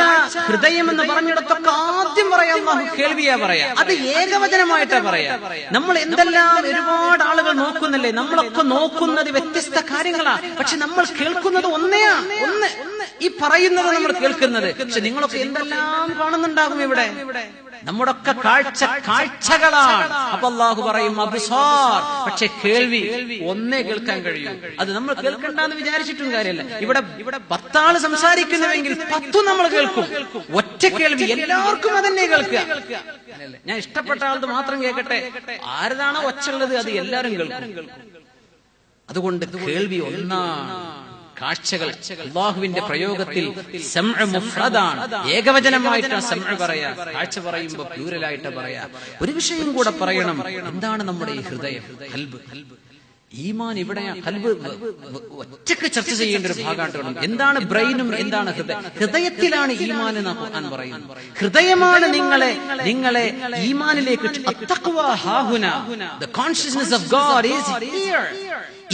ഹൃദയം എന്ന് പറഞ്ഞിടത്തൊക്കെ ആദ്യം പറയാം അല്ലാഹു കേൾവിയാ പറയാ. അത് ഏകവചനമായിട്ടാ പറയാ. നമ്മൾ എന്തെല്ലാം ഒരുപാട് ആളുകൾ നോക്കുന്നില്ലേ? നമ്മളൊക്കെ നോക്കുന്നത് വ്യത്യസ്ത കാര്യങ്ങളാ. പക്ഷെ നമ്മൾ കേൾക്കുന്നത് ഒന്നേയാ. ഒന്ന് ഈ പറയുന്നത് നമ്മൾ കേൾക്കുന്നത്. പക്ഷെ നിങ്ങളൊക്കെ എന്തെല്ലാം കാണുന്നുണ്ടാകും ഇവിടെ. നമ്മുടെ ഒക്കെ കാഴ്ചകളാണ്. അപ്പൊ അല്ലാഹു പറയും അബ്സാർ. പക്ഷെ കേൾവി ഒന്നേ കേൾക്കാൻ കഴിയും. അത് നമ്മൾ കേൾക്കണ്ടെന്ന് വിചാരിച്ചിട്ടും കാര്യമല്ല. ഇവിടെ 10 ആള് സംസാരിക്കുന്നുവെങ്കിൽ 10 നമ്മൾ കേൾക്കും. ഒറ്റ കേൾവി എല്ലാവർക്കും അതന്നെ കേൾക്കുക. ഞാൻ ഇഷ്ടപ്പെട്ട ആളത് മാത്രം കേൾക്കട്ടെ, ആരതാണോ ഒച്ചുള്ളത് അത് എല്ലാവരും കേൾക്കും. അതുകൊണ്ട് കേൾവി ഒന്നാണ്. കാഴ്ചകൾ അല്ലാഹുവിന്റെ പ്രയോഗത്തിൽ സമഅ മുഫ്രദാണ്, ഏകവചനമായിട്ടാണ് സമഅ പറയാ. കാഴ്ച പറയുമ്പോൾ പ്ലൂറലായിട്ട് പറയാ. ഒരു വിഷയം കൂടെ പറയണം. എന്താണ് നമ്മുടെ ഈ ഹൃദയം, ഖൽബ്? ഈമാൻ ഇവിടെയാണ്. ഖൽബ് ഒറ്റക്ക് ചർച്ച ചെയ്യേണ്ട ഒരു ഭാഗമാണ്. എന്താണ് ബ്രെയിനും എന്താണ് ഹൃദയം? ഹൃദയത്തിലാണ് ഈമാൻ എന്ന് ഖുർആൻ പറയുന്നു. ഹൃദയമാണ് നിങ്ങളെ ഈമാനിലേക്ക്. അത്തഖ്വ ഹാഹുന, the consciousness of God is here.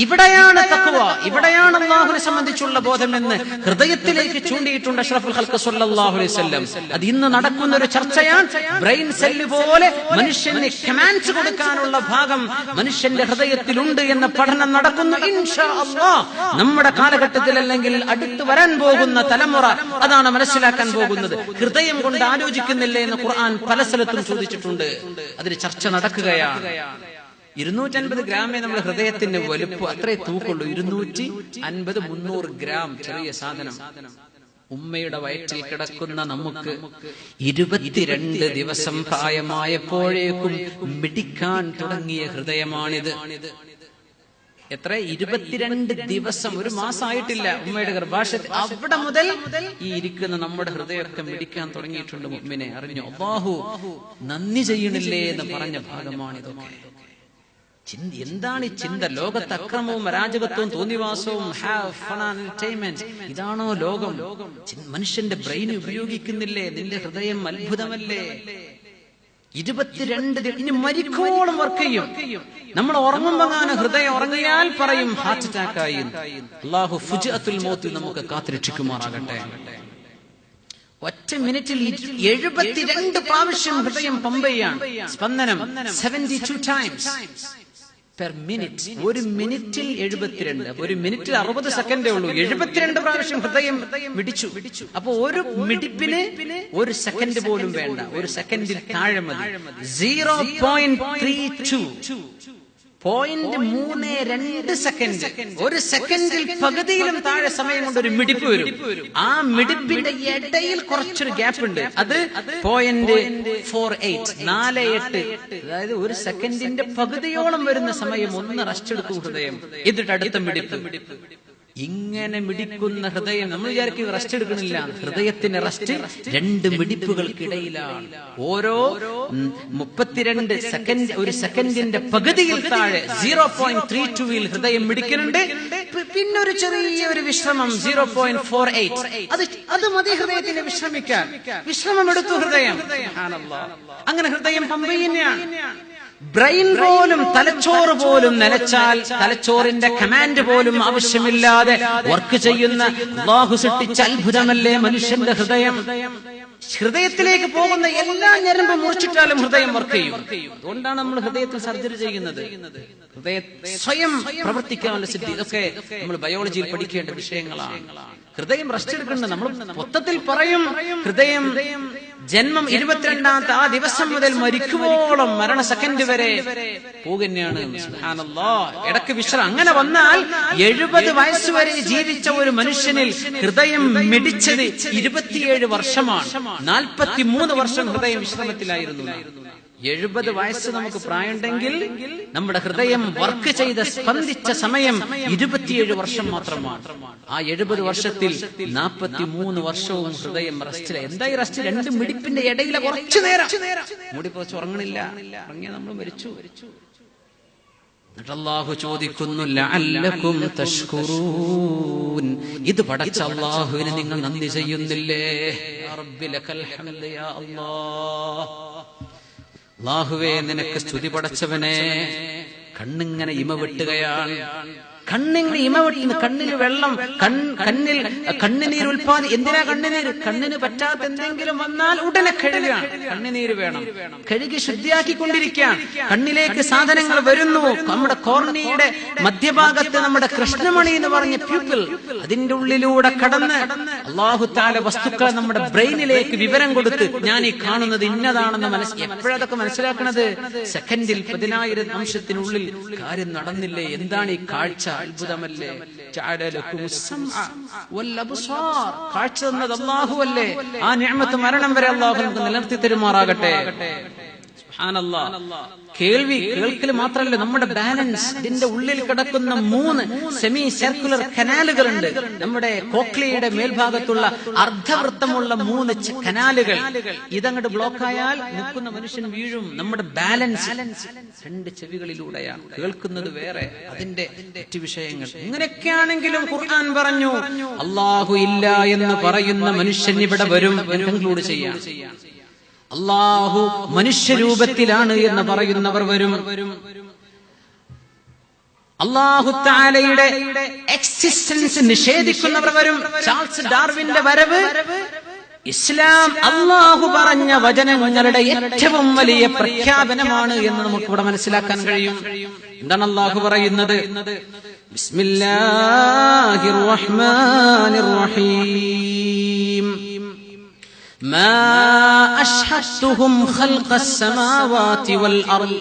ഇവിടെയാണ് തഖ്വ, ഇവിടെയാണ് അല്ലാഹുവിനെ സംബന്ധിച്ചുള്ള ബോധം എന്ന് ഹൃദയത്തിലേക്ക് ചൂണ്ടിയിട്ടുണ്ട് അഷ്റഫുൽ ഖൽഖ് സ്വല്ലല്ലാഹു അലൈഹി വസല്ലം. അത് ഇന്ന് നടക്കുന്ന ഒരു ചർച്ചയാണ്. ബ്രെയിൻ സെല്ല് പോലെ മനുഷ്യന് കമാൻഡ്സ് കൊടുക്കാനുള്ള ഭാഗം മനുഷ്യന്റെ ഹൃദയത്തിലുണ്ട് എന്ന പഠനം നടക്കുന്നു. ഇൻഷാ അല്ലാഹ് നമ്മുടെ കാലഘട്ടത്തിൽ അല്ലെങ്കിൽ അടുത്ത് വരാൻ പോകുന്ന തലമുറ അതാണ് മനസ്സിലാക്കാൻ പോകുന്നത്. ഹൃദയം കൊണ്ട് ആലോചിക്കുന്നില്ലേ എന്ന് ഖുർആൻ പല സ്ഥലത്തും ചോദിച്ചിട്ടുണ്ട്. അതിന് ചർച്ച നടക്കുകയാണ്. 250 ഗ്രാമേ നമ്മുടെ ഹൃദയത്തിന്റെ വലുപ്പം, അത്രേ തൂക്കുള്ളൂ. 250-300 ഗ്രാം ചെറിയ സാധനം. ഉമ്മയുടെ വയറ്റിൽ കിടക്കുന്ന നമുക്ക് 22 ദിവസം പ്രായമായപ്പോഴേക്കും മിടിക്കാൻ തുടങ്ങിയ ഹൃദയമാണിത്. എത്ര? 22 ദിവസം, ഒരു മാസമായിട്ടില്ല ഉമ്മയുടെ ഗർഭാശയത്തിൽ. അവിടെ മുതൽ ഈ ഇരിക്കുന്ന നമ്മുടെ ഹൃദയമൊക്കെ മിടിക്കാൻ തുടങ്ങിയിട്ടുണ്ട്. മുഅ്മിനെ അറിഞ്ഞു, അല്ലാഹു നന്ദി ചെയ്യണില്ലേ എന്ന് പറഞ്ഞ ഭാഗമാണിതൊക്കെ. എന്താണ് ഈ ചിന്ത? ലോകത്ത് അക്രമവും അരാജകത്വവും തോന്നിവാസവും ഇതാണോ ലോകം? മനുഷ്യന്റെ ബ്രെയിൻ ഉപയോഗിക്കുന്നില്ലേ? നിന്റെ ഹൃദയം അത്ഭുതമല്ലേ? 22 ഇനി മരിക്കോളം വർക്ക് ചെയ്യും. നമ്മൾ ഉറങ്ങുമ്പോഴാണ് ഹൃദയം ഉറങ്ങിയാൽ പറയും ഹാർട്ട് അറ്റാക്ക് ആയി. അല്ലാഹു ഫുജ്അത്തുൽ മൗത്തിൽ നമുക്ക് കാത്തുരക്ഷിക്കുമാറാകട്ടെ. ഒറ്റ മിനിറ്റിൽ 72 പ്രാവശ്യം ഹൃദയം പമ്പ് ചെയ്യാണ്. സ്പന്ദനം 72 ടൈംസ് പെർ മിനിറ്റ്. ഒരു മിനിറ്റിൽ 72. ഒരു മിനിറ്റിൽ 60 സെക്കൻഡേ ഉള്ളൂ. 72 പ്രാവശ്യം ഹൃദയം മിടിച്ചു. അപ്പൊ ഒരു മിടിപ്പിന് 1 സെക്കൻഡ് പോലും വേണ്ട. 1 സെക്കൻഡിൽ താഴെ മതി. 0.32 0.32 സെക്കൻഡ്. ഒരു സെക്കൻഡിൽ പകുതിയിലും താഴെ സമയം കൊണ്ട് ഒരു മിടിപ്പ് വരും. ആ മിടിപ്പിന്റെ ഇടയിൽ കുറച്ചൊരു ഗ്യാപ്പ് ഉണ്ട്. അത് 0.48. അതായത് ഒരു സെക്കൻഡിന്റെ പകുതിയോളം വരുന്ന സമയം ഒന്ന് റെസ്റ്റ് എടുക്കും ഹൃദയം. എന്നിട്ട് അടുത്ത മിടിപ്പ്. ഇങ്ങനെ മിടിക്കുന്ന ഹൃദയം നമ്മൾ വിചാരിക്കും റെസ്റ്റ് എടുക്കണില്ല. ഹൃദയത്തിന്റെ റെസ്റ്റ് 2 മിടിപ്പുകൾക്കിടയിലാണ്. ഓരോ 32 സെക്കൻഡ്, ഒരു സെക്കൻഡിന്റെ പകുതിയിൽ താഴെ 0.32 ഹൃദയം മിടിക്കുന്നുണ്ട്. പിന്നെ ഒരു ചെറിയൊരു വിശ്രമം 0.48. അത് മതി ഹൃദയത്തിന് വിശ്രമിക്കാൻ. വിശ്രമം എടുത്തു ഹൃദയം. അങ്ങനെ ഹൃദയം പമ്പ് തന്നെയാണ്. ബ്രെയിൻ പോലും, തലച്ചോറ് പോലും നിലച്ചാൽ തലച്ചോറിന്റെ കമാൻഡ് പോലും ആവശ്യമില്ലാതെ വർക്ക് ചെയ്യുന്ന അല്ലാഹു സൃഷ്ടിച്ച അത്ഭുതമല്ലേ മനുഷ്യന്റെ ഹൃദയം. ഹൃദയത്തിലേക്ക് പോകുന്ന എല്ലാ ഞരമ്പും മുറിച്ചിട്ടാലും ഹൃദയം വർക്ക് ചെയ്യും. അതുകൊണ്ടാണ് നമ്മൾ ഹൃദയത്തിൽ സർജറി ചെയ്യുന്നത്. ഹൃദയം സ്വയം പ്രവർത്തിക്കാനുള്ള സിദ്ധി. ഇതൊക്കെ നമ്മൾ ബയോളജിയിൽ പഠിക്കേണ്ട വിഷയങ്ങളാണ്. ഹൃദയം റെസ്റ്റ് എടുക്കുന്നത് നമ്മൾ മൊത്തത്തിൽ പറയും. ഹൃദയം ജന്മം 22ാമത്തെ ആ ദിവസം മുതൽ മരിക്കുവോളം മരണ സെക്കൻഡ് വരെ പോകുന്നതാണ്. സുബ്ഹാനല്ലാഹ്. ഇടയ്ക്ക് വിശ്രമം. അങ്ങനെ വന്നാൽ 70 വയസ്സ് വരെ ജീവിച്ച ഒരു മനുഷ്യനിൽ ഹൃദയം മിടിച്ചത് 27 വർഷമാണ്. 43 വർഷം ഹൃദയം വിശ്രമത്തിലായിരുന്നു. 70 വയസ്സ് നമുക്ക് പ്രായമുണ്ടെങ്കിൽ നമ്മുടെ ഹൃദയം വർക്ക് ചെയ്ത് സ്പന്ദിച്ച സമയം 27 വർഷം മാത്രമാണ്. ആ 70 വർഷത്തിൽ 43 വർഷവും ഹൃദയം റെസ്റ്റില. എന്തായി റെസ്റ്റ്? 2 മിടിപ്പിന്റെ ഇടയിലെ കുറച്ചു നേരം മൂടി പുറച്ച് ഉറങ്ങണില്ല. ഉറങ്ങിയ നമ്മൾ മരിച്ചു. അല്ലാഹു ചോദിക്കുന്നു, ലഅല്ലകും തഷ്കുറൂൻ. ഇത് പടച്ച അല്ലാഹുവിന് നിങ്ങൾ നന്ദി ചെയ്യുന്നില്ലേ? യാ റബ്ബി ലകൽ ഹംദ് യാ അല്ലാഹ്. അല്ലാഹുവേ നിനക്ക് സ്തുതി പടച്ചവനെ. കണ്ണിങ്ങനെ ഇമ വെട്ടുകയാണ്. കണ്ണിങ്ങനെ ഇമ വെട്ടുന്നു. കണ്ണിൽ വെള്ളം, കണ്ണിൽ കണ്ണുനീർ ഉൽപ്പാദി. എന്തിനാ കണ്ണുനീര്? കണ്ണിന് പറ്റാത്ത എന്തെങ്കിലും വന്നാൽ ഉടനെ കഴുകുകയാണ്. കണ്ണുനീര് വേണം. കഴുകി ശുദ്ധിയാക്കിക്കൊണ്ടിരിക്കുകയാണ്. കണ്ണിലേക്ക് സാധനങ്ങൾ വരുന്നു. നമ്മുടെ കോർണിയുടെ മധ്യഭാഗത്ത് നമ്മുടെ കൃഷ്ണമണി എന്ന് പറഞ്ഞ പ്യൂപ്പിൾ, അതിന്റെ ഉള്ളിലൂടെ കടന്ന് അല്ലാഹു തആല വസ്തുക്കൾ നമ്മുടെ ബ്രെയിനിലേക്ക് വിവരം കൊടുത്ത് ഞാൻ ഈ കാണുന്നത് ഇന്നതാണെന്ന് എപ്പോഴതൊക്കെ മനസ്സിലാക്കണത്? സെക്കൻഡിൽ 10,000 അംശത്തിനുള്ളിൽ കാര്യം നടന്നില്ലേ? എന്താണ് ഈ കാഴ്ച? അത്ഭുതമല്ലേ? കാഴ്ച തന്നത് അല്ലാഹു അല്ലേ? ആ നിഅമത്ത് മരണം വരെ അല്ലാഹു നമുക്ക് നിലനിർത്തി തരുമാറാകട്ടെ. കേൾവി, കേൾക്കൽ മാത്രമല്ല, നമ്മുടെ ബാലൻസ്. ഇതിന്റെ ഉള്ളിൽ കിടക്കുന്ന 3 സെമി സർക്കുലർ കനാലുകളുണ്ട്. നമ്മുടെ കോക്ലിയയുടെ മേൽഭാഗത്തുള്ള അർദ്ധവൃത്തമുള്ള 3 കനാലുകൾ. ഇതങ്ങോട്ട് ബ്ലോക്കായാൽ നിൽക്കുന്ന മനുഷ്യൻ വീഴും. നമ്മുടെ ബാലൻസ് 2 ചെവികളിലൂടെയാണ്. കേൾക്കുന്നത് വേറെ, അതിന്റെ മറ്റു വിഷയങ്ങൾ. ഇങ്ങനെയൊക്കെയാണെങ്കിലും ഖുർആൻ പറഞ്ഞു അല്ലാഹു ഇല്ല എന്ന് പറയുന്ന മനുഷ്യൻ ഇവിടെ വരും. കൺക്ലൂഡ് ചെയ്യാം. അല്ലാഹു മനുഷ്യരൂപത്തിലാണ് എന്ന് പറയുന്നവർ വരും. അല്ലാഹു തആലയുടെ എക്സിസ്റ്റൻസ് നിഷേധിക്കുന്നവർ വരും. ചാൾസ് ഡാർവിന്റെ വരവ് ഇസ്ലാം അല്ലാഹു പറഞ്ഞ വചനങ്ങളുടെ ഏറ്റവും വലിയ പ്രഖ്യാപനമാണ് എന്ന് നമുക്ക് ഇവിടെ മനസ്സിലാക്കാൻ കഴിയും. എന്താണ് അല്ലാഹു പറയുന്നത്? ബിസ്മില്ലാഹിർ റഹ്മാനിർ റഹീം. ما أشهدتهم خلق السماوات والأرض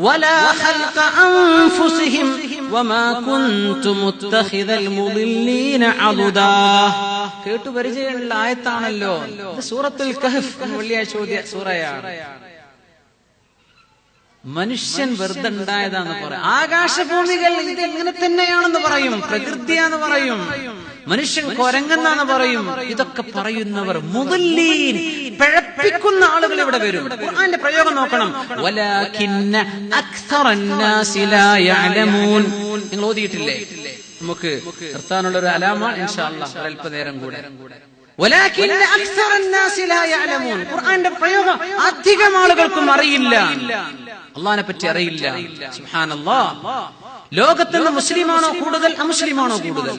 ولا خلق أنفسهم وما كنت متخذ المضلين عضدا. കേട്ടു പരിചയമുള്ള ആയത്താണല്ലോ. സൂറത്തുൽ കഹ്ഫ് വെള്ളിയാഴ്ച ഓതിയ സൂറയാണ്. മനുഷ്യൻ വെറുതെ ഉണ്ടായതാന്ന് പറയും. ആകാശഭൂമികൾ ഇത് എങ്ങനെ തന്നെയാണെന്ന് പറയും. പ്രകൃതിയാന്ന് പറയും. മനുഷ്യൻ കൊരങ്ങെന്നാന്ന് പറയും. ഇതൊക്കെ പറയുന്നവർ മുദല്ലീൻ, പിഴപ്പിക്കുന്ന ആളുകൾ ഇവിടെ വരും. ഖുർആന്റെ പ്രയോഗം നോക്കണം. വലാകിന്ന അക്സറന്നാസി ലാ യഅലമൂൻ. നിങ്ങൾ ഓതിയിട്ടില്ലേ? നമുക്ക് നിർത്താനുള്ള ഒരു അലാമ ഇൻഷാ അല്ലാഹ് അല്പനേരം കൂടെ. വലാകിന്ന അക്സറന്നാസി ലാ യഅലമൂൻ. ഖുർആന്റെ പ്രയോഗം അധികം ആളുകൾക്കും അറിയില്ല. അല്ലാഹുവിനെ പറ്റി അറിയില്ല. സുബ്ഹാനല്ലാഹ്. ലോകത്തുള്ള മുസ്ലിമാണോ കൂടുതൽ, അമുസ്ലിമാണോ കൂടുതൽ?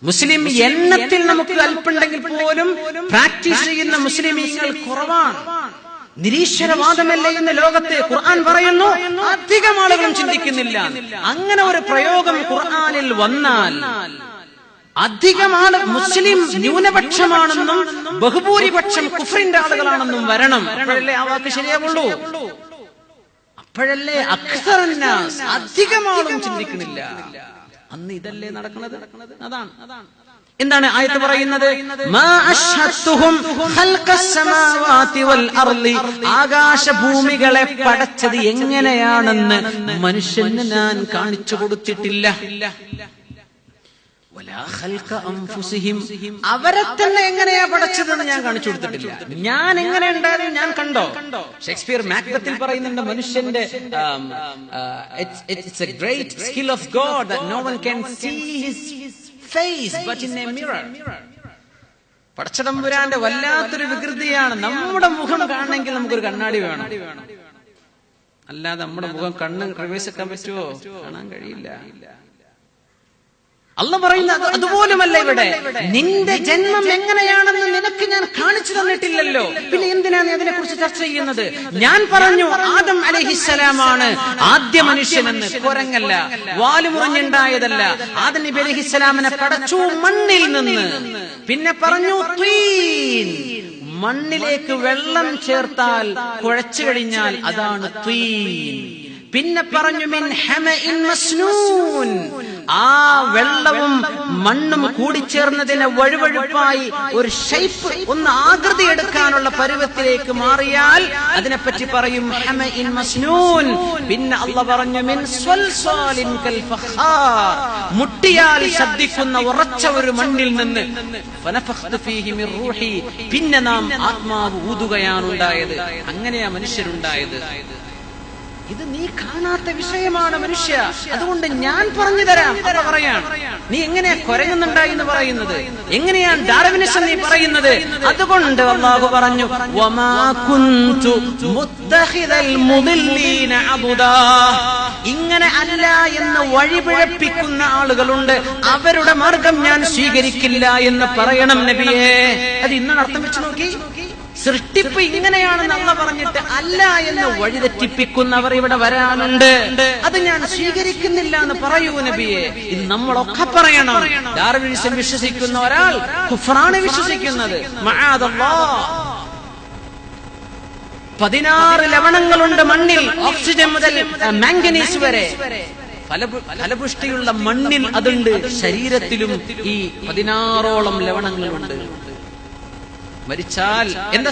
മുസ്ലിം എണ്ണത്തിൽ നമുക്ക് അല്പുണ്ടെങ്കിൽ പോലും പ്രാക്ടീസ് ചെയ്യുന്ന മുസ്ലിമീങ്ങൾ കുറവാണ്. നിരീശ്വരവാദമല്ലേ എന്ന് ലോകത്തെ ഖുർആൻ പറയുന്നു. അധികം ആളുകളും ചിന്തിക്കുന്നില്ല. അങ്ങനെ ഒരു പ്രയോഗം ഖുർആനിൽ വന്നാൽ അധികം ആള് മുസ്ലിം ന്യൂനപക്ഷമാണെന്നും ബഹുഭൂരിപക്ഷം കുഫറിന്റെ ആളുകളാണെന്നും വരണം. അപ്പോഴല്ലേ ആ വാക്ക് ശരിയാവുള്ളൂ. അപ്പോഴല്ലേ അക്സറന്നാസ് അധികം ആളും ചിന്തിക്കണില്ല. അന്ന് ഇതല്ലേ നടക്കുന്നത്. അതാണ് എന്താണ് ആയത്ത് പറയുന്നത്? മാ അശ്ഹത്തുഹും ഖൽഖസ് സമാവാതി വൽ അർളി, ആകാശഭൂമികളെ പടച്ചത് എങ്ങനെയാണെന്ന് മനുഷ്യന് ഞാൻ കാണിച്ചു കൊടുത്തിട്ടില്ല. വലാ ഖൽഖ അൻഫുസിഹിം, അവരെ തന്നെ എങ്ങനെയാ പടച്ചതെന്ന് ഞാൻ കാണിച്ചു കൊടുത്തിട്ടില്ല. ഞാൻ എങ്ങനെ ഉണ്ടായത് ഞാൻ കണ്ടോ? ഷേക്സ്പിയർ മാക്ബത്തിൽ പറയുന്നുണ്ട്, മനുഷ്യന്റെ it's a great skill of God that no one can see his face but in a mirror. പടച്ചതമ്പുരാന്റെ വല്ലാത്തൊരു വികൃതിയാണ്. നമ്മുടെ മുഖം കാണണമെങ്കിൽ നമുക്കൊരു കണ്ണാടി വേണം. അല്ലാതെ നമ്മുടെ മുഖം കണ്ണ് റിവേഴ്സ് വെക്കാൻ പറ്റുമോ? കാണാൻ കഴിയില്ല. അള്ളാഹ് പറയുന്നത് അതുപോലുമല്ല ഇവിടെ. നിന്റെ ജന്മം എങ്ങനെയാണെന്ന് നിനക്ക് ഞാൻ കാണിച്ചു തന്നിട്ടില്ലല്ലോ, പിന്നെ എന്തിനാണ് നീ അതിനെ കുറിച്ച് ചർച്ച ചെയ്യുന്നത്? ഞാൻ പറഞ്ഞു ആദം അലൈഹിസ്സലാമാണ് ആദ്യ മനുഷ്യനെന്ന്. കുരങ്ങല്ല, വാലുമുറിഞ്ഞുണ്ടായതല്ല. ആദം നബി അലൈഹിസ്സലാമിനെ പടച്ചു മണ്ണിൽ നിന്ന്. പിന്നെ പറഞ്ഞു ത്വീൻ, മണ്ണിലേക്ക് വെള്ളം ചേർത്താൽ കുഴച്ചു കഴിഞ്ഞാൽ അതാണ് ത്വീൻ. പിന്നെ പറഞ്ഞു മിൻ ഹമഇൻ മസ്നൂൻ, ആ വെള്ളവും മണ്ണും കൂടിച്ചേർന്നതിനെ വഴുവഴുപ്പായി ഒരു ഷേപ്പ്, ഒന്ന് ആകൃതി എടുക്കാനുള്ള പരുവത്തിലേക്ക് മാറിയാൽ അതിനെപ്പറ്റി പറയും ഹമഇൻ മസ്നൂൻ. പിന്നെ അല്ലാഹ് പറഞ്ഞു മിൻ സ്വൽസാലിൻ കൽ ഫഖാർ, മുട്ടിയാൽ ശബ്ദിക്കുന്ന ഉറച്ച ഒരു മണ്ണിൽ നിന്ന്. ഫനഫഖ്തു ഫീഹി മിർ റൂഹി, പിന്നെ നാം ആത്മാവ് ഊതുകയാണ് ഉണ്ടായത്. അങ്ങനെയാ മനുഷ്യരുണ്ടായത്. ഇത് നീ കാണാത്ത വിഷയമാണ് മനുഷ്യ. അതുകൊണ്ട് ഞാൻ പറഞ്ഞു തരാം. അപ്പൊ പറയാണ്, നീ എങ്ങനെയാ കുരങ്ങുന്നുണ്ടായി എന്ന് പറയുന്നത്? എങ്ങനെയാണ് ഡാർവിനിസം നീ പറയുന്നത്? അതുകൊണ്ട് അല്ലാഹു പറഞ്ഞു വമാ കുന്തു മുത്തഖിദൽ മുദില്ലീന അബുദാ, ഇങ്ങനെ അല്ല എന്ന് വഴിപിഴപ്പിക്കുന്ന ആളുകളുണ്ട്, അവരുടെ മാർഗം ഞാൻ സ്വീകരിക്കില്ല എന്ന് പറയണം നബിയേ. അത് ഇന്നാണ് അർത്ഥം വെച്ച് നോക്കി. സൃഷ്ടിപ്പ് ഇങ്ങനെയാണെന്ന് അല്ലാഹ് പറഞ്ഞിട്ട് അല്ല എന്ന് വഴിതെറ്റിപ്പിക്കുന്നവർ ഇവിടെ വരാനുണ്ട്. അത് ഞാൻ സ്വീകരിക്കുന്നില്ല എന്ന് പറയൂ നബിയെ. ഇത് നമ്മളൊക്കെ പറയണം. ഡാർവിനിസം വിശ്വസിക്കുന്ന ഒരാൾ കുഫ്റാണ് വിശ്വസിക്കുന്നത്. മഅദല്ലാഹ്. 16 ലവണങ്ങളുണ്ട് മണ്ണിൽ, ഓക്സിജൻ മുതൽ മാംഗനീസ് വരെ. ഫലപുഷ്ടിയുള്ള മണ്ണിൽ അതുണ്ട്. ശരീരത്തിലും ഈ 16ഓളം ലവണങ്ങളുണ്ട്. മരിച്ചാൽ എന്താ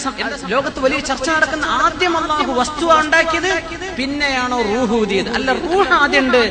ലോകത്ത് വലിയ ചർച്ച നടക്കുന്ന, ആദ്യം അല്ലാഹു വസ്തു ഉണ്ടാക്കിയത്, പിന്നെയാണോ റൂഹ് ഊതിയത്? അല്ല, റൂഹ് ആദ്യം ഉണ്ട്.